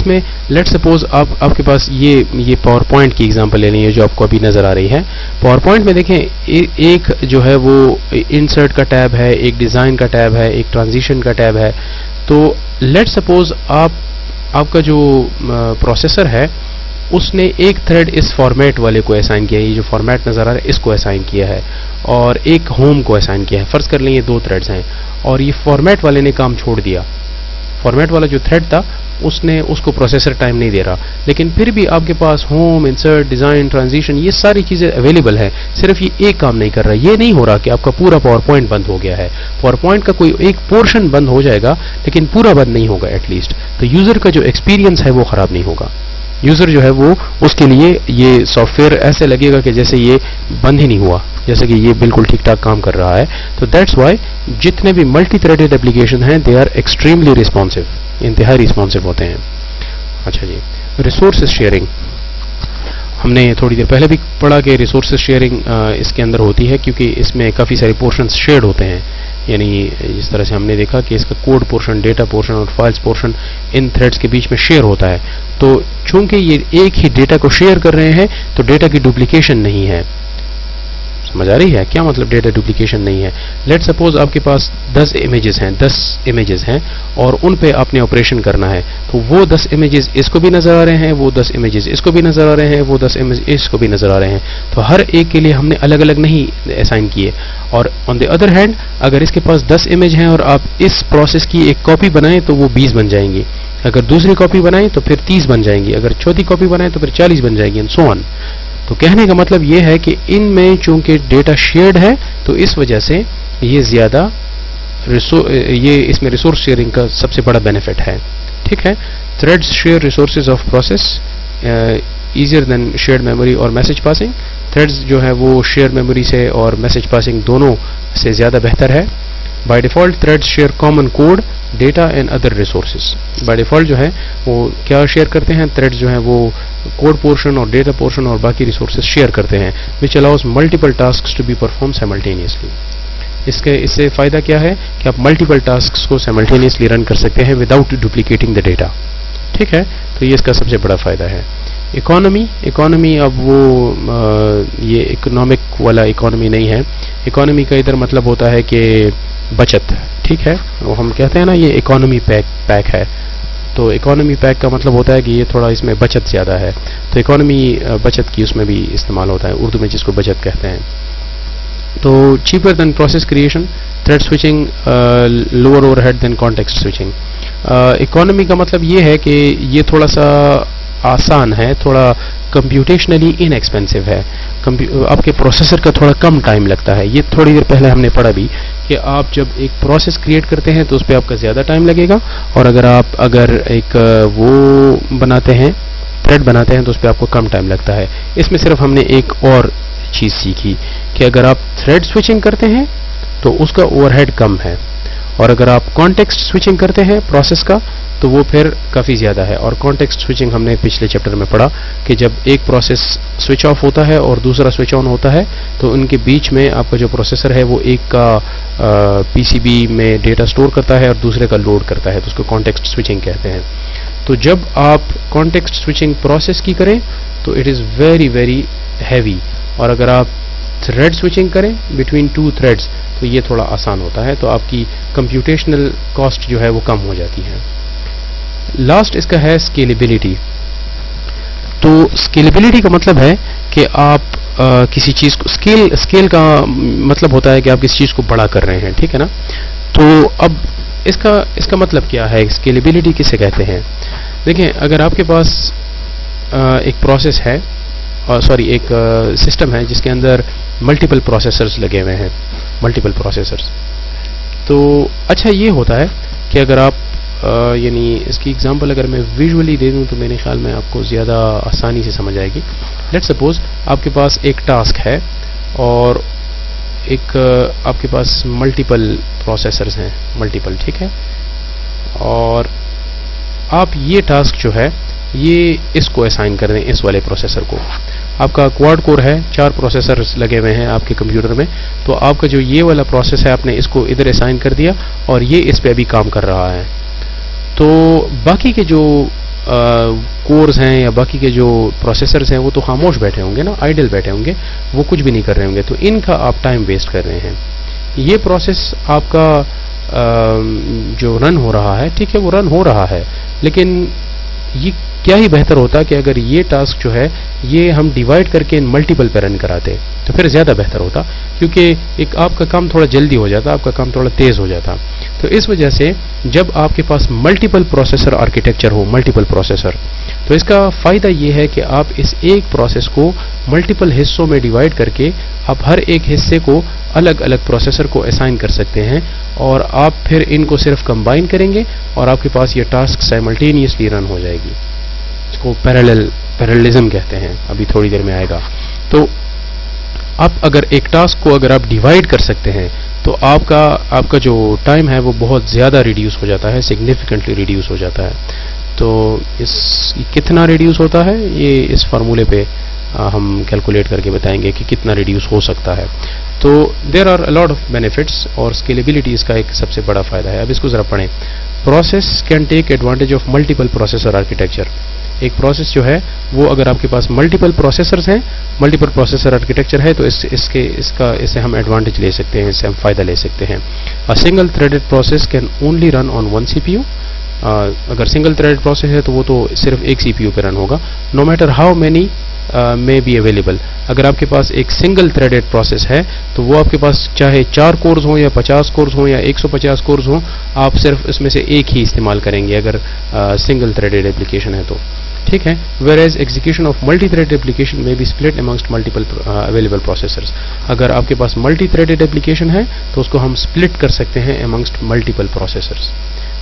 میں لیٹ سپوز آپ کے پاس یہ پاور پوائنٹ کی ایگزامپل لے لیں جو آپ کو ابھی نظر آ رہی ہے. پاور پوائنٹ میں دیکھیں ایک جو ہے وہ انسرٹ کا ٹیب ہے, ایک ڈیزائن کا ٹیب ہے, ایک ٹرانزیشن کا ٹیب ہے. تو لیٹ سپوز آپ کا جو پروسیسر ہے اس نے ایک تھریڈ اس فارمیٹ والے کو اسائن کیا ہے, یہ جو فارمیٹ نظر آ رہا ہے اس کو اسائن کیا ہے, اور ایک ہوم کو اسائن کیا ہے. فرض کر لیں یہ دو تھریڈز ہیں اور یہ فارمیٹ والے نے کام چھوڑ دیا. فارمیٹ والا جو تھریڈ تھا اس کو پروسیسر ٹائم نہیں دے رہا, لیکن پھر بھی آپ کے پاس ہوم, انسرٹ, ڈیزائن, ٹرانزیشن یہ ساری چیزیں اویلیبل ہیں. صرف یہ ایک کام نہیں کر رہا. یہ نہیں ہو رہا کہ آپ کا پورا پاور پوائنٹ بند ہو گیا ہے. پاور پوائنٹ کا کوئی ایک پورشن بند ہو جائے گا لیکن پورا بند نہیں ہوگا ایٹ لیسٹ. تو یوزر کا جو ایکسپیرینس ہے وہ خراب نہیں ہوگا. یوزر جو ہے وہ اس کے لیے یہ سافٹ ویئر ایسے لگے گا کہ جیسے یہ بند ہی نہیں ہوا, جیسے کہ یہ بالکل ٹھیک ٹھاک کام کر رہا ہے. تو دیٹس وائی جتنے بھی ملٹی تھریڈڈ اپلیکیشن ہیں دے آر ایکسٹریملی رسپانسو, انتہائی رسپانسو ہوتے ہیں. اچھا جی, ریسورسز شیئرنگ ہم نے تھوڑی دیر پہلے بھی پڑھا کہ ریسورسز شیئرنگ اس کے اندر ہوتی ہے کیونکہ اس میں کافی سارے پورشنز شیئرڈ ہوتے ہیں. یعنی جس طرح سے ہم نے دیکھا کہ اس کا کوڈ پورشن, ڈیٹا پورشن اور فائلز پورشن ان تھریڈز کے بیچ میں شیئر ہوتا ہے. تو چونکہ یہ ایک ہی ڈیٹا کو شیئر کر رہے ہیں تو ڈیٹا کی ڈپلیکیشن نہیں ہے. سمجھ آ رہی ہے کیا مطلب ڈیٹا ڈپلیکیشن نہیں ہے؟ لیٹ سپوز آپ کے پاس 10 امیجز ہیں اور ان پہ آپ نے آپریشن کرنا ہے. تو وہ 10 امیجز اس کو بھی نظر آ رہے ہیں, وہ 10 امیجز اس کو بھی نظر آ رہے ہیں, وہ 10 امیجز اس کو بھی نظر آ رہے ہیں. تو ہر ایک کے لیے ہم نے الگ الگ نہیں اسائن کیے. اور آن دی ادر ہینڈ اگر اس کے پاس 10 امیج ہیں اور آپ اس پروسیس کی ایک کاپی بنائیں تو وہ 20 بن جائیں گی. اگر دوسری کاپی بنائیں تو پھر 30 بن جائیں گی. اگر چوتھی کاپی بنائیں تو پھر 40 بن جائیں گی اینڈ سو آن. تو کہنے کا مطلب یہ ہے کہ ان میں چونکہ ڈیٹا شیئرڈ ہے تو اس وجہ سے یہ زیادہ اس میں ریسورس شیئرنگ کا سب سے بڑا بینیفٹ ہے. ٹھیک ہے, threads share resources of process easier then shared memory اور میسج پاسنگ. تھریڈز جو ہے وہ شیئر میموری سے اور میسج پاسنگ دونوں سے زیادہ بہتر ہے. By default threads share common code, data and other resources. By default جو ہے وہ کیا شیئر کرتے ہیں؟ تھریڈز جو ہیں وہ کوڈ پورشن اور ڈیٹا پورشن اور باقی ریسورسز شیئر کرتے ہیں which allows multiple tasks to be performed simultaneously. اس سے فائدہ کیا ہے کہ آپ ملٹیپل ٹاسکس کو سائملٹینیسلی رن کر سکتے ہیں وداؤٹ ڈپلیکیٹنگ دا ڈیٹا. ٹھیک ہے, تو یہ اس کا سب سے بڑا فائدہ ہے. اکانومی اب وہ یہ اکنامک والا اکانومی نہیں ہے. اکانومی کا ادھر مطلب ہوتا ہے کہ بچت. ٹھیک ہے, وہ ہم کہتے ہیں نا یہ اکانومی پیک ہے. تو اکانومی پیک کا مطلب ہوتا ہے کہ یہ تھوڑا اس میں بچت زیادہ ہے. تو اکانومی بچت کی اس میں بھی استعمال ہوتا ہے, اردو میں جس کو بچت کہتے ہیں. تو cheaper than process creation, thread switching lower overhead than context switching. Economy کا مطلب یہ ہے کہ یہ تھوڑا سا آسان ہے, تھوڑا کمپیوٹیشنلی ان ایکسپینسو ہے. آپ کے پروسیسر کا تھوڑا کم ٹائم لگتا ہے. یہ تھوڑی دیر پہلے ہم نے پڑھا بھی کہ آپ جب ایک پروسیس کریٹ کرتے ہیں تو اس پہ آپ کا زیادہ ٹائم لگے گا, اور اگر ایک وہ بناتے ہیں تھریڈ بناتے ہیں تو اس پہ آپ کو کم ٹائم لگتا ہے. اس میں صرف ہم نے ایک اور چیز سیکھی کہ اگر آپ تھریڈ سوئچنگ کرتے ہیں تو اس کا اوور ہیڈ کم ہے, اور اگر آپ کانٹیکسٹ سوئچنگ کرتے ہیں پروسیس کا تو وہ پھر کافی زیادہ ہے. اور کانٹیکسٹ سوئچنگ ہم نے پچھلے چیپٹر میں پڑھا کہ جب ایک پروسیس سوئچ آف ہوتا ہے اور دوسرا سوئچ آن ہوتا ہے تو ان کے بیچ میں آپ کا جو پروسیسر ہے وہ ایک کا پی سی بی میں ڈیٹا سٹور کرتا ہے اور دوسرے کا لوڈ کرتا ہے, تو اس کو کانٹیکسٹ سوئچنگ کہتے ہیں. تو جب آپ کانٹیکسٹ سوئچنگ پروسیس کی کریں تو it is very very heavy, اور اگر آپ تھریڈ سوئچنگ کریں بٹوین 2 تھریڈز تو یہ تھوڑا آسان ہوتا ہے، تو آپ کی کمپیوٹیشنل کاسٹ جو ہے وہ کم ہو جاتی ہے۔ لاسٹ اس کا ہے اسکیلیبلٹی۔ تو اسکیلیبلٹی کا مطلب ہے کہ آپ کسی چیز کو اسکیل کا مطلب ہوتا ہے کہ آپ کسی چیز کو بڑا کر رہے ہیں، ٹھیک ہے نا۔ تو اب اس کا مطلب کیا ہے، اسکیلیبلٹی کسے کہتے ہیں؟ دیکھیں، اگر آپ کے پاس ایک پروسیس ہے، ایک سسٹم ہے جس کے اندر ملٹیپل پروسیسرز لگے ہوئے ہیں، ملٹیپل پروسیسرز، تو اچھا یہ ہوتا ہے کہ اگر آپ یعنی اس کی اگزامپل اگر میں ویژولی دے دوں تو میرے خیال میں آپ کو زیادہ آسانی سے سمجھ آئے گی۔ لیٹ سپوز آپ کے پاس ایک ٹاسک ہے اور ایک آپ کے پاس ملٹیپل پروسیسرز ہیں، ملٹیپل، ٹھیک ہے، اور آپ یہ ٹاسک جو ہے یہ اس کو اسائن کر دیں، اس والے پروسیسر کو۔ آپ کا کواد کور ہے، 4 پروسیسرز لگے ہوئے ہیں آپ کے کمپیوٹر میں، تو آپ کا جو یہ والا پروسیس ہے آپ نے اس کو ادھر اسائن کر دیا اور یہ اس پہ ابھی کام کر رہا ہے۔ تو باقی کے جو کورز ہیں یا باقی کے جو پروسیسرز ہیں وہ تو خاموش بیٹھے ہوں گے نا، آئیڈل بیٹھے ہوں گے، وہ کچھ بھی نہیں کر رہے ہوں گے، تو ان کا آپ ٹائم ویسٹ کر رہے ہیں۔ یہ پروسیس آپ کا جو رن ہو رہا ہے، ٹھیک ہے، وہ رن ہو رہا ہے، لیکن یہ کیا ہی بہتر ہوتا کہ اگر یہ ٹاسک جو ہے یہ ہم ڈیوائڈ کر کے ان ملٹیپل پہ رن کراتے تو پھر زیادہ بہتر ہوتا، کیونکہ ایک آپ کا کام تھوڑا جلدی ہو جاتا، آپ کا کام تھوڑا تیز ہو جاتا۔ تو اس وجہ سے جب آپ کے پاس ملٹیپل پروسیسر آرکیٹیکچر ہو، ملٹیپل پروسیسر، تو اس کا فائدہ یہ ہے کہ آپ اس ایک پروسیس کو ملٹیپل حصوں میں ڈیوائڈ کر کے آپ ہر ایک حصے کو الگ الگ پروسیسر کو اسائن کر سکتے ہیں، اور آپ پھر ان کو صرف کمبائن کریں گے اور آپ کے پاس یہ ٹاسک سائملٹینیسلی رن ہو جائے گی، اس کو پیرللزم کہتے ہیں، ابھی تھوڑی دیر میں آئے گا۔ تو آپ اگر ایک ٹاسک کو اگر آپ ڈیوائڈ کر سکتے ہیں تو آپ کا جو ٹائم ہے وہ بہت زیادہ ریڈیوس ہو جاتا ہے، سگنیفیکنٹلی ریڈیوس ہو جاتا ہے۔ تو کتنا ریڈیوس ہوتا ہے یہ اس فارمولے پہ ہم کیلکولیٹ کر کے بتائیں گے کہ کتنا ریڈیوس ہو سکتا ہے۔ تو there are lot of benefits, اور اسکیلیبلٹی اس کا ایک سب سے بڑا فائدہ ہے۔ اب اس کو ذرا پڑھیں۔ Process can take advantage of multiple processor architecture. ایک پروسیس جو ہے وہ اگر آپ کے پاس ملٹیپل پروسیسرز ہیں، ملٹیپل پروسیسر آرکیٹیکچر ہے، تو اس سے ہم ایڈوانٹیج لے سکتے ہیں، اس سے ہم فائدہ لے سکتے ہیں۔ A single threaded process can only run on one CPU۔ اگر سنگل تھریڈ پروسیس ہے تو وہ تو صرف ایک سی پی یو پہ رن ہوگا، no matter how many may be available۔ اگر آپ کے پاس ایک سنگل تھریڈڈ پروسیس ہے تو وہ آپ کے پاس چاہے 4 کورز ہوں یا 50 کورز ہوں یا 150 کورز ہوں، آپ صرف اس میں سے ایک ہی استعمال کریں گے اگر سنگل تھریڈڈ ایپلیکیشن ہے تو، ٹھیک ہے۔ whereas execution of multi threaded application may be split amongst multiple available processors۔ اگر آپ کے پاس ملٹی تھریڈڈ ایپلیکیشن ہے تو اس کو ہم سپلٹ کر سکتے ہیں amongst multiple processors۔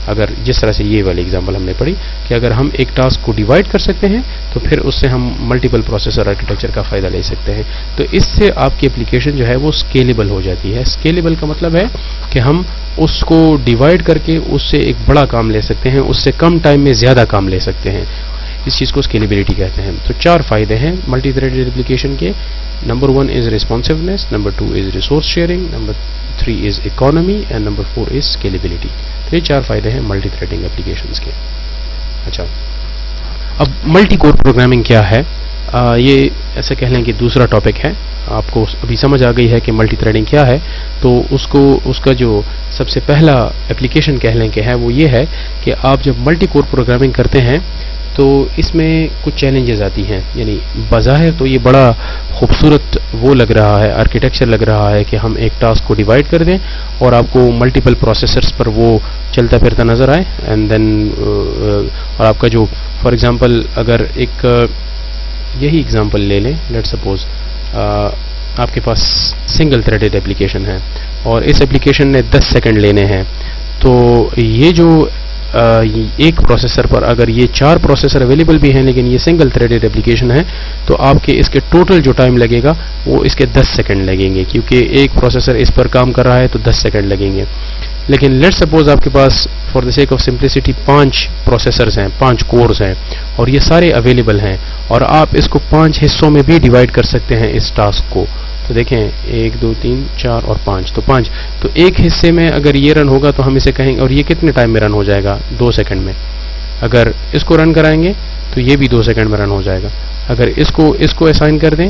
اگر جس طرح سے یہ والی ایگزامپل ہم نے پڑھی کہ اگر ہم ایک ٹاسک کو ڈیوائڈ کر سکتے ہیں تو پھر اس سے ہم ملٹیپل پروسیسر آرکیٹیکچر کا فائدہ لے سکتے ہیں، تو اس سے آپ کی اپلیکیشن جو ہے وہ اسکیلیبل ہو جاتی ہے۔ اسکیلیبل کا مطلب ہے کہ ہم اس کو ڈیوائڈ کر کے اس سے ایک بڑا کام لے سکتے ہیں، اس سے کم ٹائم میں زیادہ کام لے سکتے ہیں، اس چیز کو اسکیلیبلٹی کہتے ہیں۔ تو 4 فائدے ہیں ملٹی تھریڈڈ ایپلیکیشن کے۔ Number 1 is ریسپانسونیس، number 2 is resource sharing, number 3 is economy, and number 4 is scalability. تو یہ 4 فائدے ہیں ملٹی تھریڈنگ ایپلیکیشنز کے۔ اچھا، اب ملٹی کور پروگرامنگ کیا ہے؟ یہ ایسا کہہ لیں کہ دوسرا ٹاپک ہے۔ آپ کو ابھی سمجھ آ گئی ہے کہ ملٹی تھریڈنگ کیا ہے، تو اس کا جو سب سے پہلا ایپلیکیشن کہہ لیں کہ ہے وہ یہ ہے کہ آپ جب ملٹی کور پروگرامنگ کرتے ہیں تو اس میں کچھ چیلنجز آتی ہیں۔ یعنی بظاہر تو یہ بڑا خوبصورت وہ لگ رہا ہے، آرکیٹیکچر لگ رہا ہے کہ ہم ایک ٹاسک کو ڈیوائڈ کر دیں اور آپ کو ملٹیپل پروسیسرز پر وہ چلتا پھرتا نظر آئے، اینڈ دین اور آپ کا جو فار ایگزامپل اگر ایک یہی ایگزامپل لے لیں، لیٹ سپوز آپ کے پاس سنگل تھریڈڈ ایپلیکیشن ہے اور اس ایپلیکیشن نے 10 سیکنڈ لینے ہیں، تو یہ جو ایک پروسیسر پر اگر یہ 4 پروسیسر اویلیبل بھی ہیں لیکن یہ سنگل تھریڈڈ ایپلیکیشن ہے تو آپ کے اس کے ٹوٹل جو ٹائم لگے گا وہ اس کے 10 سیکنڈ لگیں گے، کیونکہ ایک پروسیسر اس پر کام کر رہا ہے تو 10 سیکنڈ لگیں گے۔ لیکن لیٹ سپوز آپ کے پاس for the sake of simplicity 5 processors ہیں، 5 کورز ہیں اور یہ سارے اویلیبل ہیں، اور آپ اس کو 5 حصوں میں بھی ڈیوائڈ کر سکتے ہیں اس ٹاسک کو۔ تو دیکھیں 1 2 3 4 اور 5، تو 5 تو ایک حصے میں اگر یہ رن ہوگا تو ہم اسے کہیں گے، اور یہ کتنے ٹائم میں رن ہو جائے گا؟ 2 سیکنڈ میں۔ اگر اس کو رن کرائیں گے تو یہ بھی 2 سیکنڈ میں رن ہو جائے گا۔ اگر اس کو اسائن کر دیں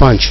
5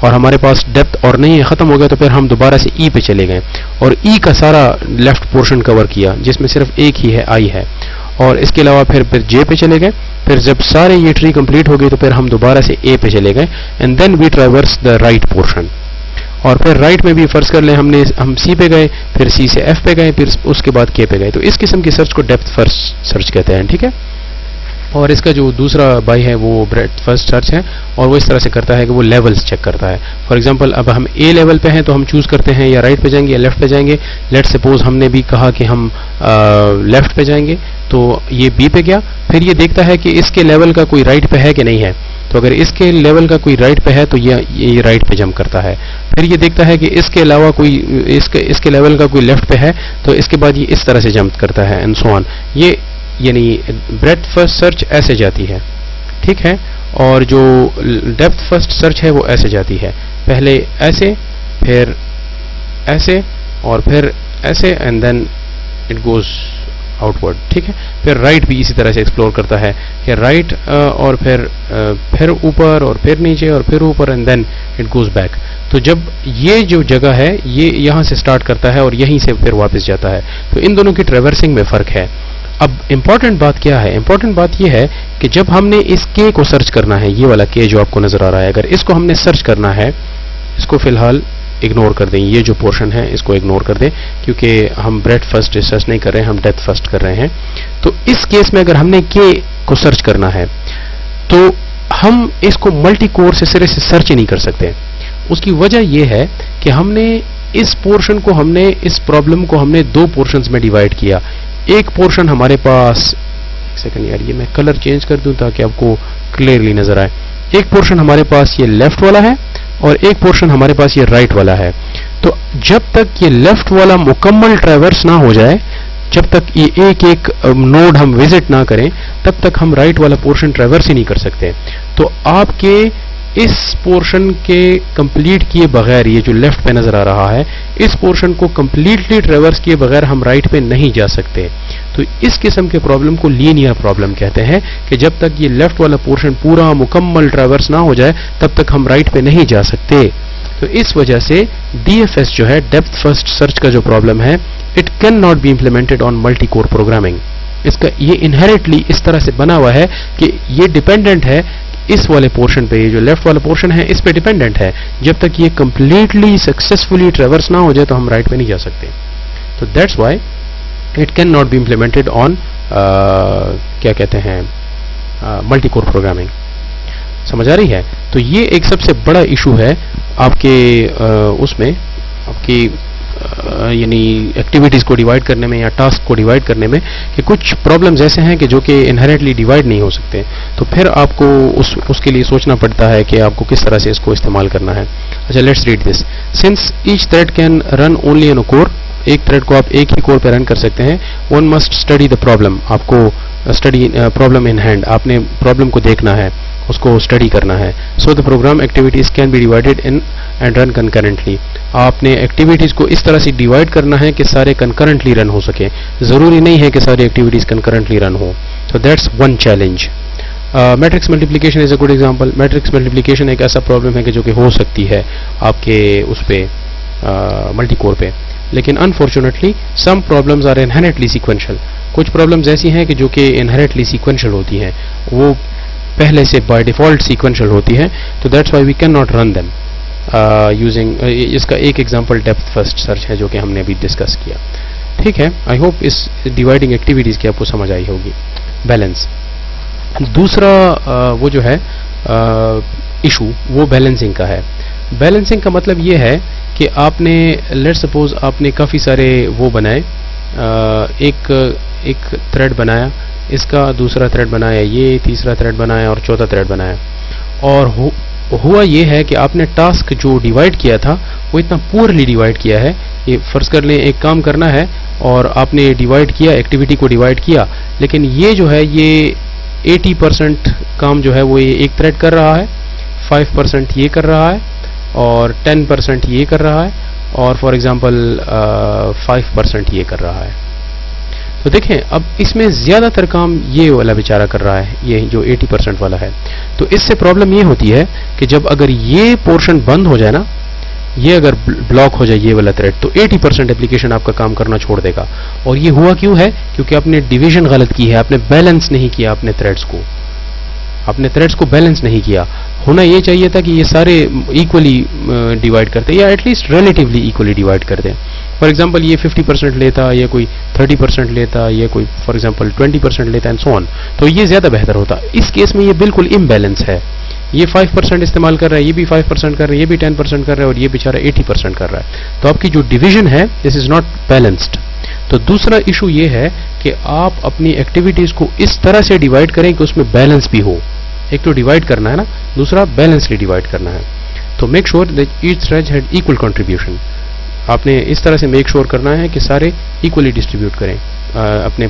اور ہمارے پاس ڈیپتھ اور نہیں ہے, ختم ہو گیا, تو پھر ہم دوبارہ سے ای پہ چلے گئے اور ای کا سارا لیفٹ پورشن کور کیا جس میں صرف ایک ہی ہے, آئی ہے, اور اس کے علاوہ پھر جے پہ چلے گئے. پھر جب سارے یہ ٹری کمپلیٹ ہو گئی تو پھر ہم دوبارہ سے اے پہ چلے گئے, and then we traverse the right portion. اور پھر رائٹ میں بھی فرض کر لیں ہم سی پہ گئے, پھر سی سے ایف پہ گئے, پھر اس کے بعد کے پہ گئے. تو اس قسم کی سرچ کو ڈیپتھ فرسٹ سرچ کہتے ہیں, ٹھیک ہے. اور اس کا جو دوسرا بائی ہے وہ بریڈتھ فرسٹ سرچ ہے, اور وہ اس طرح سے کرتا ہے کہ وہ لیولز چیک کرتا ہے. فار ایگزامپل اب ہم اے لیول پہ ہیں تو ہم چوز کرتے ہیں یا رائٹ پہ جائیں گے یا لیفٹ پہ جائیں گے. لیٹ سپوز ہم نے بھی کہا کہ ہم لیفٹ پہ جائیں گے, تو یہ بی پہ گیا. پھر یہ دیکھتا ہے کہ اس کے لیول کا کوئی رائٹ پہ ہے کہ نہیں ہے, تو اگر اس کے لیول کا کوئی رائٹ پہ ہے تو یہ رائٹ پہ جمپ کرتا ہے. پھر یہ دیکھتا ہے کہ اس کے علاوہ کوئی اس کے لیول کا کوئی لیفٹ پہ ہے, تو اس کے بعد یہ اس طرح سے جمپ کرتا ہے, اینڈ سو آن. یہ یعنی بریڈتھ فرسٹ سرچ ایسے جاتی ہے, ٹھیک ہے. اور جو ڈیپتھ فرسٹ سرچ ہے وہ ایسے جاتی ہے, پہلے ایسے, پھر ایسے, اور پھر ایسے, and then it goes outward, ٹھیک ہے. پھر رائٹ بھی اسی طرح سے ایکسپلور کرتا ہے کہ رائٹ, اور پھر اوپر, اور پھر نیچے, اور پھر اوپر, and then it goes back. تو جب یہ جو جگہ ہے یہ یہاں سے سٹارٹ کرتا ہے اور یہیں سے پھر واپس جاتا ہے, تو ان دونوں کی ٹریورسنگ میں فرق ہے. اب امپورٹنٹ بات کیا ہے؟ امپورٹنٹ بات یہ ہے کہ جب ہم نے اس کے کو سرچ کرنا ہے, یہ والا کے جو آپ کو نظر آ رہا ہے, اگر اس کو ہم نے سرچ کرنا ہے, اس کو فی الحال اگنور کر دیں, یہ جو پورشن ہے اس کو اگنور کر دیں, کیونکہ ہم بریڈتھ فرسٹ ریسرچ نہیں کر رہے ہیں, ہم ڈیپتھ فرسٹ کر رہے ہیں. تو اس کیس میں اگر ہم نے کے کو سرچ کرنا ہے تو ہم اس کو ملٹی کور سے سرے سے سرچ ہی نہیں کر سکتے. اس کی وجہ یہ ہے کہ ہم نے اس پورشن کو, ہم نے اس پرابلم کو ہم نے دو پورشنز میں ڈیوائڈ کیا. ایک پورشن ہمارے پاس, ایک سیکنڈ یار, یہ میں کلر چینج کر دوں تاکہ آپ کو کلیئرلی نظر آئے. ایک پورشن ہمارے پاس یہ لیفٹ والا ہے اور ایک پورشن ہمارے پاس یہ رائٹ والا ہے. تو جب تک یہ لیفٹ والا مکمل ٹریورس نہ ہو جائے, جب تک یہ ایک ایک نوڈ ہم وزٹ نہ کریں, تب تک ہم رائٹ والا پورشن ٹریورس ہی نہیں کر سکتے. تو آپ کے اس پورشن کے کمپلیٹ کیے بغیر, یہ جو لیفٹ پہ نظر آ رہا ہے, اس پورشن کو کمپلیٹلی ٹریورس کیے بغیر ہم رائٹ پہ نہیں جا سکتے. تو اس قسم کے پرابلم کو لینئر پرابلم کہتے ہیں, کہ جب تک یہ لیفٹ والا پورشن پورا مکمل ٹریورس نہ ہو جائے تب تک ہم رائٹ پہ نہیں جا سکتے. تو اس وجہ سے ڈی ایف ایس جو ہے, ڈیپتھ فرسٹ سرچ کا جو پرابلم ہے, it can not be implemented on multi core programming. اس کا یہ انہیریٹلی اس طرح سے بنا ہوا ہے کہ یہ ڈیپینڈنٹ ہے اس والے پورشن پہ, یہ جو لیفٹ والا پورشن ہے اس پہ ڈیپینڈنٹ ہے. جب تک یہ کمپلیٹلی سکسیسفلی ٹریورس نہ ہو جائے تو ہم رائٹ پہ نہیں جا سکتے. تو that's why it can not be implemented on کیا کہتے ہیں ملٹی کور پروگرامنگ. سمجھ آ رہی ہے؟ تو یہ ایک سب سے بڑا ایشو ہے آپ کے اس میں, آپ کی یعنی ایکٹیویٹیز کو ڈیوائڈ کرنے میں یا ٹاسک کو ڈیوائڈ کرنے میں, کہ کچھ پرابلمز ایسے ہیں کہ جو کہ انہیریٹلی ڈیوائڈ نہیں ہو سکتے. تو پھر آپ کو اس کے لیے سوچنا پڑتا ہے کہ آپ کو کس طرح سے اس کو استعمال کرنا ہے. اچھا, let's read this. Since each thread can run only in a core, ایک تھریڈ کو آپ ایک ہی کور پہ رن کر سکتے ہیں. One must study the problem, آپ کو اسٹڈی پرابلم ان ہینڈ, آپ نے پرابلم کو دیکھنا ہے, اس کو اسٹڈی کرنا ہے. So the program activities can be divided in and run concurrently. آپ نے ایکٹیویٹیز کو اس طرح سے ڈیوائڈ کرنا ہے کہ سارے کنکرنٹلی رن ہو سکیں. ضروری نہیں ہے کہ ساری ایکٹیویٹیز کنکرنٹلی رن ہو. تو that's one challenge. Matrix multiplication is a good example. Matrix multiplication ایک ایسا پرابلم ہے کہ جو کہ ہو سکتی ہے آپ کے اس پہ ملٹی کور پہ, لیکن unfortunately some problems are inherently sequential. کچھ پرابلمز ایسی ہیں کہ جو کہ انہیریٹلی سیکوینشل ہوتی ہیں, وہ پہلے سے بائی ڈیفالٹ سیکوینشل ہوتی ہیں. تو that's why we can not run them using. اس کا ایک ایگزامپل ڈیپتھ فرسٹ سرچ ہے جو کہ ہم نے ابھی ڈسکس کیا. ٹھیک ہے, آئی ہوپ اس ڈیوائڈنگ ایکٹیویٹیز کی آپ کو سمجھ آئی ہوگی. بیلنس دوسرا وہ جو ہے ایشو, وہ بیلنسنگ کا ہے. بیلنسنگ کا مطلب یہ ہے کہ آپ نے لیٹ سپوز آپ نے کافی سارے وہ بنائے, ایک تھریڈ بنایا, اس کا دوسرا تھریڈ بنایا, یہ تیسرا تھریڈ بنایا اور چوتھا تھریڈ بنایا. اور ہوا یہ ہے کہ آپ نے ٹاسک جو ڈیوائڈ کیا تھا وہ اتنا پورلی ڈیوائڈ کیا ہے. یہ فرض کر لیں ایک کام کرنا ہے اور آپ نے ڈیوائڈ کیا, ایکٹیویٹی کو ڈیوائڈ کیا, لیکن یہ جو ہے یہ 80% کام جو ہے وہ یہ ایک تھریڈ کر رہا ہے, 5% یہ کر رہا ہے, اور 10% یہ کر رہا ہے, اور فار ایگزامپل 5% یہ کر رہا ہے. تو دیکھیں اب اس میں زیادہ تر کام یہ والا بیچارہ کر رہا ہے، یہ جو 80% والا ہے. تو اس سے پرابلم یہ ہوتی ہے کہ جب اگر یہ پورشن بند ہو جائے نا، یہ اگر بلاک ہو جائے یہ والا تھریڈ، تو 80% اپلیکیشن آپ کا کام کرنا چھوڑ دے گا. اور یہ ہوا کیوں ہے؟ کیونکہ آپ نے ڈویژن غلط کی ہے، آپ نے بیلنس نہیں کیا اپنے تھریڈس کو بیلنس نہیں کیا. ہونا یہ چاہیے تھا کہ یہ سارے ایکولی ڈیوائڈ کرتے، یا at least relatively equally divide کر دیں. فار ایگزامپل یہ 50% لیتا، یا کوئی 30% لیتا، یا کوئی فار ایگزامپل 20% لیتا اینڈ سو آن، تو یہ زیادہ بہتر ہوتا. اس کیس میں یہ بالکل امبیلنس ہے، یہ 5% استعمال کر رہا ہے، یہ بھی 5% کر رہا ہے، یہ بھی 10% کر رہا ہے، اور یہ بیچارہ 80% کر رہا ہے. تو آپ کی جو ڈویژن ہے دس از ناٹ بیلنسڈ. تو دوسرا ایشو یہ ہے کہ آپ اپنی ایکٹیویٹیز کو اس طرح سے ڈیوائڈ کریں کہ اس میں بیلنس بھی ہو. ایک تو ڈیوائڈ کرنا ہے نا، دوسرا بیلنسلی ڈیوائڈ کرنا ہے. تو make sure that each thread had equal contribution. آپ نے اس طرح سے میک شیور کرنا ہے کہ سارے ایکولی ڈسٹریبیوٹ کریں اپنے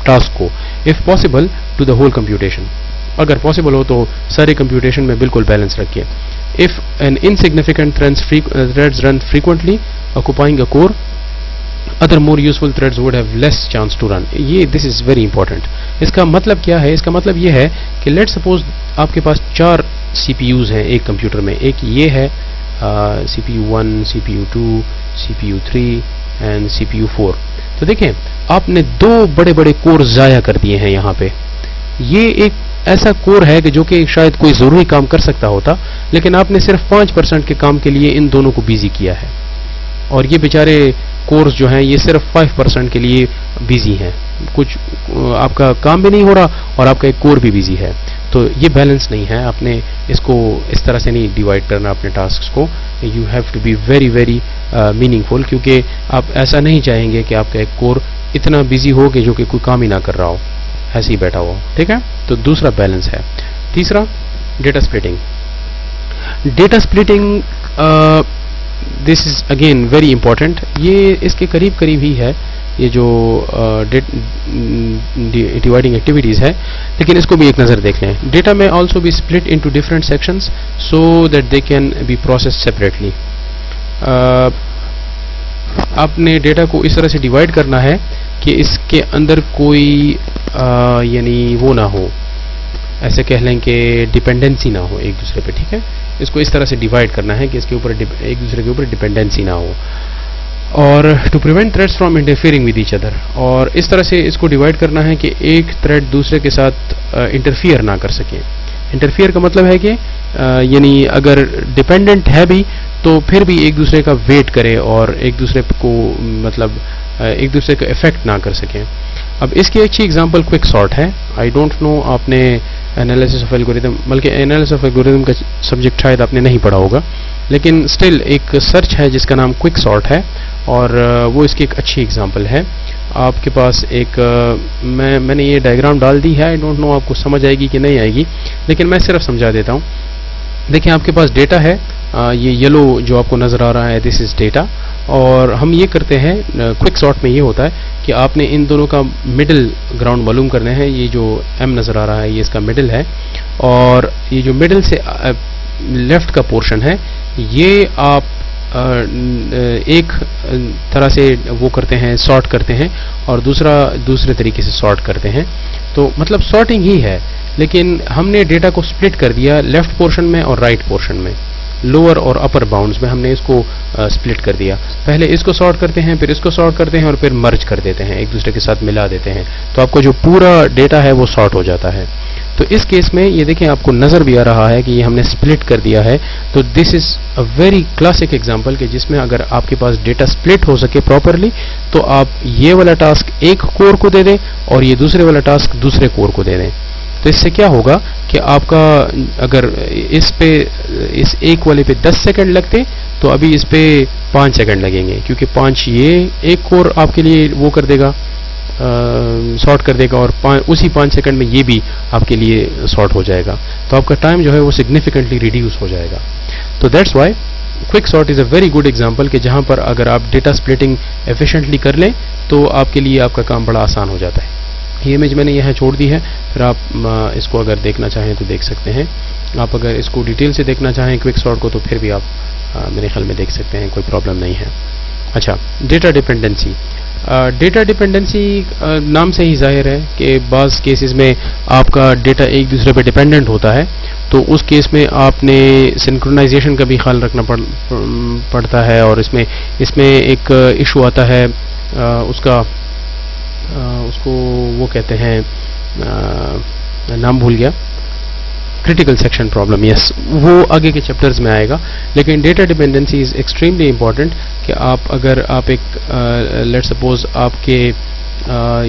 ٹاسک کو، if possible to the whole computation. اگر پاسبل ہو تو سارے کمپیوٹیشن میں بالکل بیلنس رکھیے. If an insignificant threads run frequently occupying a core, other more useful threads would have less chance to run. یہ this is very important. اس کا مطلب کیا ہے؟ اس کا مطلب یہ ہے کہ لیٹ سپوز آپ کے پاس 4 CPUs ہیں ایک کمپیوٹر میں. ایک یہ ہے CPU 1, CPU 2, CPU 3 and CPU 4. تو دیکھیں آپ نے 2 بڑے بڑے کور ضائع کر دیے ہیں یہاں پہ. یہ ایک ایسا کور ہے کہ جو کہ شاید کوئی ضروری کام کر سکتا ہوتا، لیکن آپ نے صرف 5% کے کام کے لیے ان دونوں کو بیزی کیا ہے. اور یہ بیچارے کورس جو ہیں یہ صرف 5% کے لیے بیزی ہیں. کچھ آپ کا کام بھی نہیں ہو رہا اور آپ کا ایک کور بھی بیزی ہے. تو یہ بیلنس نہیں ہے. آپ نے اس کو اس طرح سے نہیں ڈیوائڈ کرنا اپنے ٹاسکس کو. You have to be very very meaningful, کیونکہ آپ ایسا نہیں چاہیں گے کہ آپ کا ایک کور اتنا بیزی ہو کہ جو کہ کوئی کام ہی نہ کر رہا ہو، ایسے ہی بیٹھا ہوا. ٹھیک ہے، تو دوسرا بیلنس ہے. تیسرا data splitting. Data splitting this is again very important. یہ اس کے قریب ہی ہے یہ جو ڈیوائڈنگ ایکٹیویٹیز ہے، لیکن اس کو بھی ایک نظر دیکھ لیں. ڈیٹا میں also be split into different sections so that they can be process separately. آپ نے ڈیٹا کو اس طرح سے ڈیوائڈ کرنا ہے کہ اس کے اندر کوئی یعنی وہ نہ ہو، ایسے کہہ لیں کہ ڈیپینڈنسی نہ ہو ایک دوسرے پہ. ٹھیک ہے، اس کو اس طرح سے ڈیوائڈ کرنا ہے کہ اس کے اوپر ایک دوسرے کے اوپر ڈیپینڈنسی نہ ہو. اور to prevent threads from interfering with each other, اور اس طرح سے اس کو ڈیوائڈ کرنا ہے کہ ایک تھریڈ دوسرے کے ساتھ انٹرفیئر نہ کر سکے. انٹرفیئر کا مطلب ہے کہ یعنی اگر ڈیپینڈنٹ ہے بھی تو پھر بھی ایک دوسرے کا ویٹ کرے اور ایک دوسرے کو مطلب ایک دوسرے کو افیکٹ نہ کر سکیں. اب اس کی اچھی اگزامپل کوئک سارٹ ہے. آئی ڈونٹ نو آپ نے انالیسس آف الگوریتم، بلکہ انالیسس آف الگوریتم کا سبجیکٹ شاید آپ نے نہیں پڑھا ہوگا، لیکن اسٹل ایک سرچ ہے جس کا نام کوئک سارٹ ہے، اور وہ اس کی ایک اچھی اگزامپل ہے. آپ کے پاس ایک میں نے یہ ڈائیگرام ڈال دی ہے. آئی ڈونٹ نو آپ کو سمجھ آئے گی کہ نہیں آئے گی، لیکن میں صرف سمجھا دیتا ہوں. دیکھیں آپ کے پاس ڈیٹا ہے، یہ یلو جو آپ کو نظر آ رہا ہے دس از ڈیٹا. اور ہم یہ کرتے ہیں کوئک سارٹ میں یہ ہوتا ہے کہ آپ نے ان دونوں کا مڈل گراؤنڈ معلوم کرنا ہے. یہ جو ایم نظر آ رہا ہے یہ اس کا مڈل ہے، اور یہ جو مڈل سے لیفٹ کا پورشن ہے یہ آپ ایک طرح سے وہ کرتے ہیں، سارٹ کرتے ہیں، اور دوسرے طریقے سے سارٹ کرتے ہیں. تو مطلب سارٹنگ ہی ہے، لیکن ہم نے ڈیٹا کو سپلٹ کر دیا لیفٹ پورشن میں اور رائٹ پورشن میں، لوور اور اپر باؤنڈز میں ہم نے اس کو سپلٹ کر دیا. پہلے اس کو سارٹ کرتے ہیں، پھر اس کو سارٹ کرتے ہیں، اور پھر مرج کر دیتے ہیں، ایک دوسرے کے ساتھ ملا دیتے ہیں. تو آپ کو جو پورا ڈیٹا ہے وہ سارٹ ہو جاتا ہے. تو اس کیس میں یہ دیکھیں آپ کو نظر بھی آ رہا ہے کہ یہ ہم نے سپلٹ کر دیا ہے. تو دس is a very classic example کہ جس میں اگر آپ کے پاس ڈیٹا سپلٹ ہو سکے پراپرلی تو آپ یہ والا ٹاسک ایک کور کو دے دیں اور یہ دوسرے والا ٹاسک دوسرے کور کو دے دیں. تو اس سے کیا ہوگا کہ آپ کا اگر اس ایک والے پہ 10 سیکنڈ لگتے تو ابھی اس پہ 5 سیکنڈ لگیں گے، کیونکہ 5 یہ ایک کور آپ کے لیے وہ کر دے گا، سارٹ کر دے گا، اور اسی 5 سیکنڈ میں یہ بھی آپ کے لیے سارٹ ہو جائے گا. تو آپ کا ٹائم جو ہے وہ سگنیفیکنٹلی ریڈیوس ہو جائے گا. تو that's Y quick sort is a very good example کہ جہاں پر اگر آپ ڈیٹا سپلٹنگ ایفیشینٹلی کر لیں تو آپ کے لیے آپ کا کام بڑا آسان ہو جاتا ہے. یہ امیج میں نے یہاں چھوڑ دی ہے، پھر آپ اس کو اگر دیکھنا چاہیں تو دیکھ سکتے ہیں. آپ اگر اس کو ڈیٹیل سے دیکھنا چاہیں کوئک سارٹ کو تو پھر بھی آپ میرے خیال میں دیکھ سکتے ہیں، کوئی پرابلم نہیں ہے. اچھا، ڈیٹا ڈیپینڈنسی. ڈیٹا ڈپینڈنسی نام سے ہی ظاہر ہے کہ بعض کیسز میں آپ کا ڈیٹا ایک دوسرے پہ ڈپینڈنٹ ہوتا ہے، تو اس کیس میں آپ نے سنکرونائزیشن کا بھی خیال رکھنا پڑتا ہے، اور اس میں ایک ایشو آتا ہے اس کو وہ کہتے ہیں، نام بھول گیا، کریٹیکل سیکشن پرابلم، یس، وہ آگے کے چیپٹرز میں آئے گا. لیکن data dependency is extremely important کہ اگر آپ ایک لیٹ سپوز آپ کے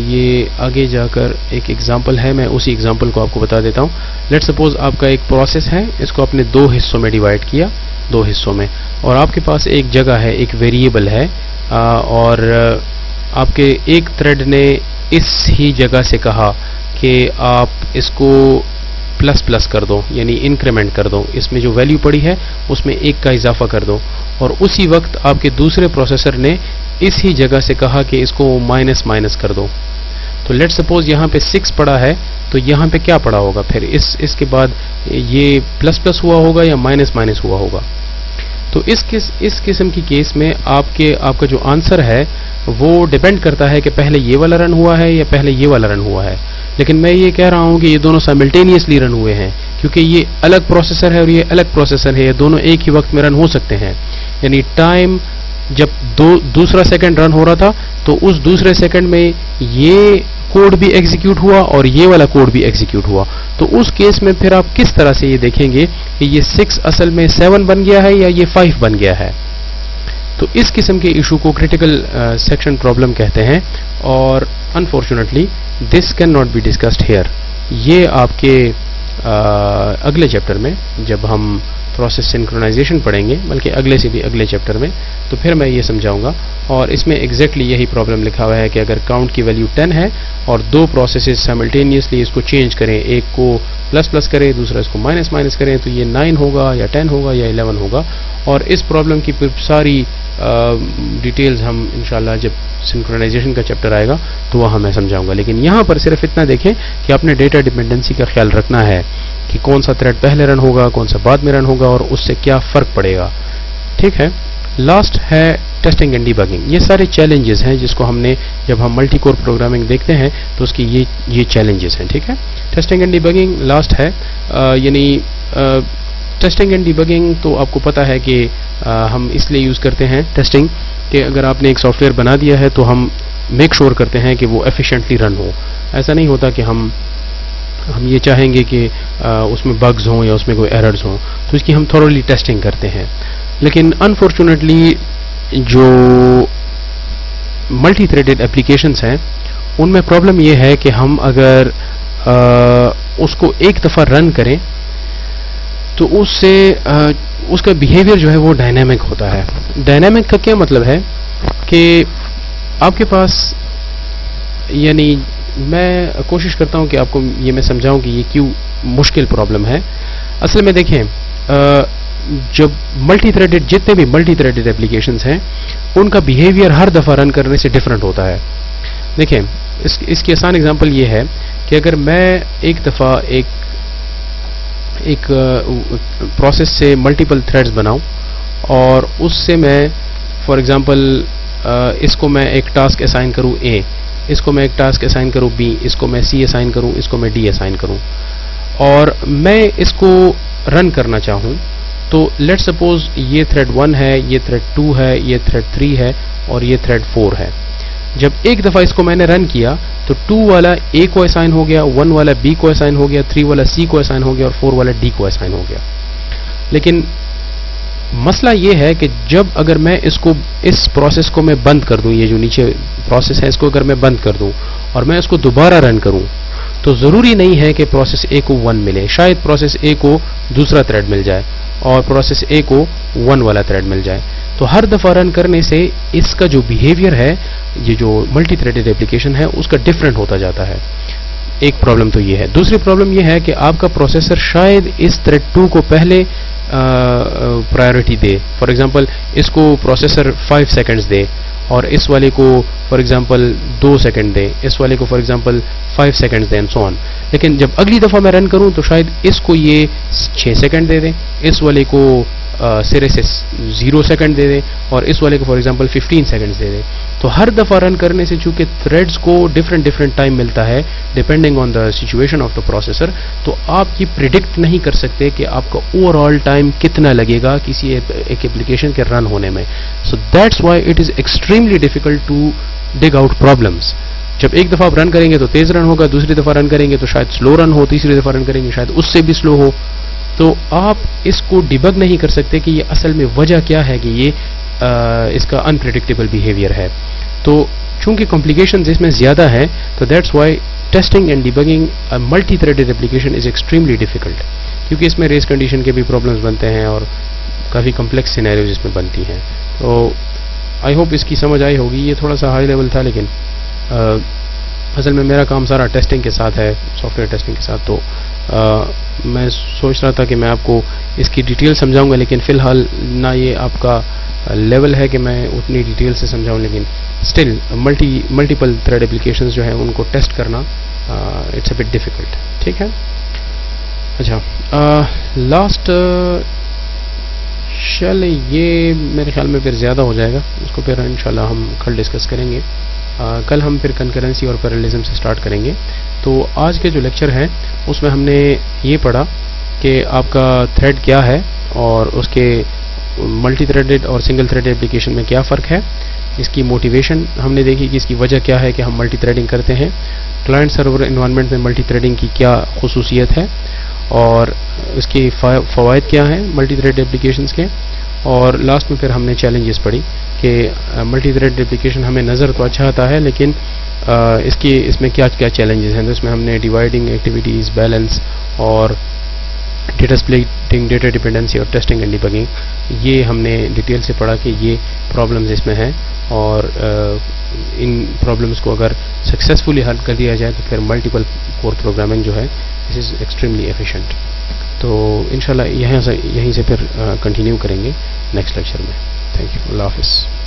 یہ آگے جا کر ایک ایگزامپل ہے، میں اسی ایگزامپل کو آپ کو بتا دیتا ہوں. لیٹ سپوز آپ کا ایک پروسیس ہے، اس کو آپ نے 2 حصوں میں ڈیوائڈ کیا، 2 حصوں میں، اور آپ کے پاس ایک جگہ ہے، ایک ویریبل ہے، اور آپ کے ایک تھریڈ نے اس ہی جگہ سے کہا کہ آپ اس کو پلس کر دو، یعنی انکریمنٹ کر دو، اس میں جو ویلیو پڑی ہے اس میں 1 کا اضافہ کر دو، اور اسی وقت آپ کے دوسرے پروسیسر نے اس ہی جگہ سے کہا کہ اس کو مائنس کر دو. تو لیٹ سپوز یہاں پہ 6 پڑا ہے، تو یہاں پہ کیا پڑا ہوگا پھر اس کے بعد یہ پلس ہوا ہوگا یا مائنس ہوا ہوگا. تو اس قسم کی کیس میں آپ کا جو آنسر ہے وہ ڈیپینڈ کرتا ہے کہ پہلے یہ والا رن ہوا ہے یا پہلے یہ والا رن ہوا ہے. لیکن میں یہ کہہ رہا ہوں کہ یہ دونوں سائملٹینیسلی رن ہوئے ہیں، کیونکہ یہ الگ پروسیسر ہے اور یہ الگ پروسیسر ہے، یہ دونوں ایک ہی وقت میں رن ہو سکتے ہیں. یعنی ٹائم جب دوسرا سیکنڈ رن ہو رہا تھا تو اس دوسرے سیکنڈ میں یہ کوڈ بھی ایگزیکیوٹ ہوا اور یہ والا کوڈ بھی ایگزیکیوٹ ہوا. تو اس کیس میں پھر آپ کس طرح سے یہ دیکھیں گے کہ یہ 6 اصل میں 7 بن گیا ہے یا یہ 5 بن گیا ہے. تو اس قسم کے ایشو کو کریٹیکل سیکشن پرابلم کہتے ہیں، اور unfortunately this can not be discussed here. یہ آپ کے اگلے چیپٹر میں جب ہم پروسیس سنکرونائزیشن پڑھیں گے، بلکہ اگلے سے بھی اگلے چیپٹر میں، تو پھر میں یہ سمجھاؤں گا. اور اس میں ایگزیکٹلی یہی پرابلم لکھا ہوا ہے کہ اگر کاؤنٹ کی ویلیو 10 ہے اور 2 پروسیسز سائملٹینیسلی اس کو چینج کریں، ایک کو پلس کریں، دوسرا اس کو مائنس کریں، تو یہ 9 ہوگا یا 10 ہوگا یا 11 ہوگا. اور اس پرابلم کی پھر ساری ڈیٹیلز ہم انشاءاللہ جب سنکرونائزیشن کا چیپٹر آئے گا تو وہاں میں سمجھاؤں گا. لیکن یہاں پر صرف اتنا دیکھیں کہ آپ نے ڈیٹا ڈپینڈنسی کا خیال رکھنا ہے کہ کون سا تھریڈ پہلے رن ہوگا، کون سا بعد میں رن ہوگا، اور اس سے کیا فرق پڑے گا. ٹھیک ہے. لاسٹ ہے ٹیسٹنگ اینڈ ڈیبگنگ. یہ سارے چیلنجز ہیں جس کو ہم نے جب ہم ملٹی کور پروگرامنگ دیکھتے ہیں تو اس کی یہ چیلنجز ہیں. ٹھیک ہے. ٹیسٹنگ اینڈ ڈیبگنگ لاسٹ ہے. یعنی ٹیسٹنگ اینڈ ڈیبگنگ تو آپ کو پتہ ہے کہ ہم اس لیے یوز کرتے ہیں ٹیسٹنگ کہ اگر آپ نے ایک سافٹ ویئر بنا دیا ہے تو ہم میک شور کرتے ہیں کہ وہ ایفیشینٹلی رن ہو. ایسا نہیں ہوتا کہ ہم یہ چاہیں گے کہ اس میں بگز ہوں یا اس میں کوئی ایررز ہوں، تو اس کی ہم تھورولی ٹیسٹنگ کرتے ہیں. لیکن انفارچونیٹلی جو ملٹی تھریڈڈ اپلیکیشنز ہیں ان میں پرابلم یہ ہے کہ ہم اگر اس کو ایک دفعہ رن کریں تو اس کا بیہیویئر جو ہے وہ ڈائنامک ہوتا ہے. ڈائنامک کا کیا مطلب ہے کہ آپ کے پاس، یعنی میں کوشش کرتا ہوں کہ آپ کو یہ میں سمجھاؤں کہ یہ کیوں مشکل پرابلم ہے. اصل میں دیکھیں، جب جتنے بھی ملٹی تھریڈڈ اپلیکیشنز ہیں ان کا بیہیویئر ہر دفعہ رن کرنے سے ڈفرینٹ ہوتا ہے. دیکھیں، اس کی آسان اگزامپل یہ ہے کہ اگر میں ایک دفعہ ایک پروسیس سے ملٹیپل تھریڈز بناؤں اور اس سے میں فار ایگزامپل اس کو میں ایک ٹاسک اسائن کروں A، اس کو میں ایک ٹاسک اسائن کروں B، اس کو میں C اسائن کروں، اس کو میں D اسائن کروں، اور میں اس کو رن کرنا چاہوں، تو لیٹ سپوز یہ تھریڈ 1 ہے، یہ تھریڈ 2 ہے، یہ تھریڈ 3 ہے اور یہ تھریڈ 4 ہے. جب ایک دفعہ اس کو میں نے رن کیا تو 2 والا A کو اسائن ہو گیا، 1 والا B کو اسائن ہو گیا، 3 والا C کو اسائن ہو گیا اور 4 والا D کو اسائن ہو گیا. لیکن مسئلہ یہ ہے کہ جب اگر میں اس پروسیس کو میں بند کر دوں، یہ جو نیچے پروسیس ہے اس کو اگر میں بند کر دوں اور میں اس کو دوبارہ رن کروں، تو ضروری نہیں ہے کہ پروسیس A کو 1 ملے. شاید پروسیس A کو دوسرا تھریڈ مل جائے اور پروسیس A کو 1 والا تھریڈ مل جائے. تو ہر دفعہ رن کرنے سے اس کا جو بیہیویئر ہے، یہ جو ملٹی تھریڈڈ اپلیکیشن ہے، اس کا ڈفرینٹ ہوتا جاتا ہے. ایک پرابلم تو یہ ہے. دوسری پرابلم یہ ہے کہ آپ کا پروسیسر شاید اس تھریڈ 2 کو پہلے پرائیورٹی دے. فار ایگزامپل اس کو پروسیسر 5 سیکنڈز دے اور اس والے کو فار ایگزامپل 2 سیکنڈ دے، اس والے کو فار ایگزامپل 5 سیکنڈز دیں اینڈ سو آن. لیکن جب اگلی دفعہ میں رن کروں تو شاید اس کو یہ 6 سیکنڈ دے دیں، اس والے کو سرے سے 0 سیکنڈ دے دیں اور اس والے کو فار ایگزامپل 15 سیکنڈز دے دیں. تو ہر دفعہ رن کرنے سے چونکہ تھریڈز کو ڈفرینٹ ٹائم ملتا ہے depending on the situation of the processor, تو آپ یہ پریڈکٹ نہیں کر سکتے کہ آپ کا اوور آل ٹائم کتنا لگے گا کسی ایک اپلیکیشن کے رن ہونے میں. So that's why it is extremely difficult to dig out problems. جب ایک دفعہ آپ رن کریں گے تو تیز رن ہوگا, دوسری دفعہ رن کریں گے تو شاید سلو رن ہو, تیسری دفعہ رن کریں گے شاید اس سے بھی سلو ہو. تو آپ اس کو ڈیبگ نہیں کر سکتے کہ یہ اصل میں وجہ کیا ہے کہ یہ اس کا انپریڈکٹیبل بیہیویئر ہے. تو چونکہ کمپلیکیشنز اس میں زیادہ ہے تو that's Y testing and debugging multi threaded application is extremely difficult, کیونکہ اس میں ریس کنڈیشن کے بھی پرابلمس بنتے ہیں اور کافی کمپلیکس سینیریوز اس میں بنتی ہیں. تو آئی ہوپ اس کی سمجھ آئی ہوگی. یہ تھوڑا سا ہائی لیول تھا, لیکن اصل میں میرا کام سارا ٹیسٹنگ کے ساتھ ہے, سافٹ ویئر ٹیسٹنگ کے ساتھ. تو میں سوچ رہا تھا کہ میں آپ کو اس کی ڈیٹیل سمجھاؤں گا, لیکن فی الحال نہ یہ آپ کا لیول ہے کہ میں اتنی ڈیٹیل سے سمجھاؤں, لیکن اسٹل ملٹیپل تھریڈ اپلیکیشنز جو ہیں ان کو ٹیسٹ کرنا اٹس اے بٹ ڈیفیکلٹ. ٹھیک ہے. اچھا, لاسٹ چلے یہ میرے خیال میں پھر زیادہ ہو جائے گا, اس کو پھر انشاءاللہ ہم کل ڈسکس کریں گے. کل ہم پھر کنکرنسی اور پیراللزم سے سٹارٹ کریں گے. تو آج کے جو لیکچر ہے اس میں ہم نے یہ پڑھا کہ آپ کا تھریڈ کیا ہے اور اس کے ملٹی تھریڈڈ اور سنگل تھریڈ اپلیکیشن میں کیا فرق ہے. اس کی موٹیویشن ہم نے دیکھی کہ اس کی وجہ کیا ہے کہ ہم ملٹی تھریڈنگ کرتے ہیں. کلائنٹ سرور انوائرمنٹ میں ملٹی تھریڈنگ کی کیا خصوصیت ہے اور اس کے فوائد کیا ہیں ملٹی تھریڈ اپلیکیشنز کے. اور لاسٹ میں پھر ہم نے چیلنجز پڑھی کہ ملٹی تھریڈ اپلیکیشن ہمیں نظر تو اچھا آتا ہے, لیکن اس میں کیا کیا چیلنجز ہیں. تو اس میں ہم نے ڈیوائڈنگ ایکٹیویٹیز, بیلنس اور ڈیٹا سپلٹنگ, ڈیٹا ڈیپینڈنسی اور ٹیسٹنگ اینڈ ڈیبگنگ, یہ ہم نے ڈیٹیل سے پڑھا کہ یہ پرابلمز اس میں ہیں. اور ان پرابلمز کو اگر سکسیزفلی حل کر دیا جائے تو پھر ملٹیپل کور پروگرامنگ جو ہے دس از ایکسٹریملی ایفیشینٹ. تو انشاءاللہ یہیں سے پھر کنٹینیو کریں گے نیکسٹ لیکچر میں. Thank you. اللہ حافظ.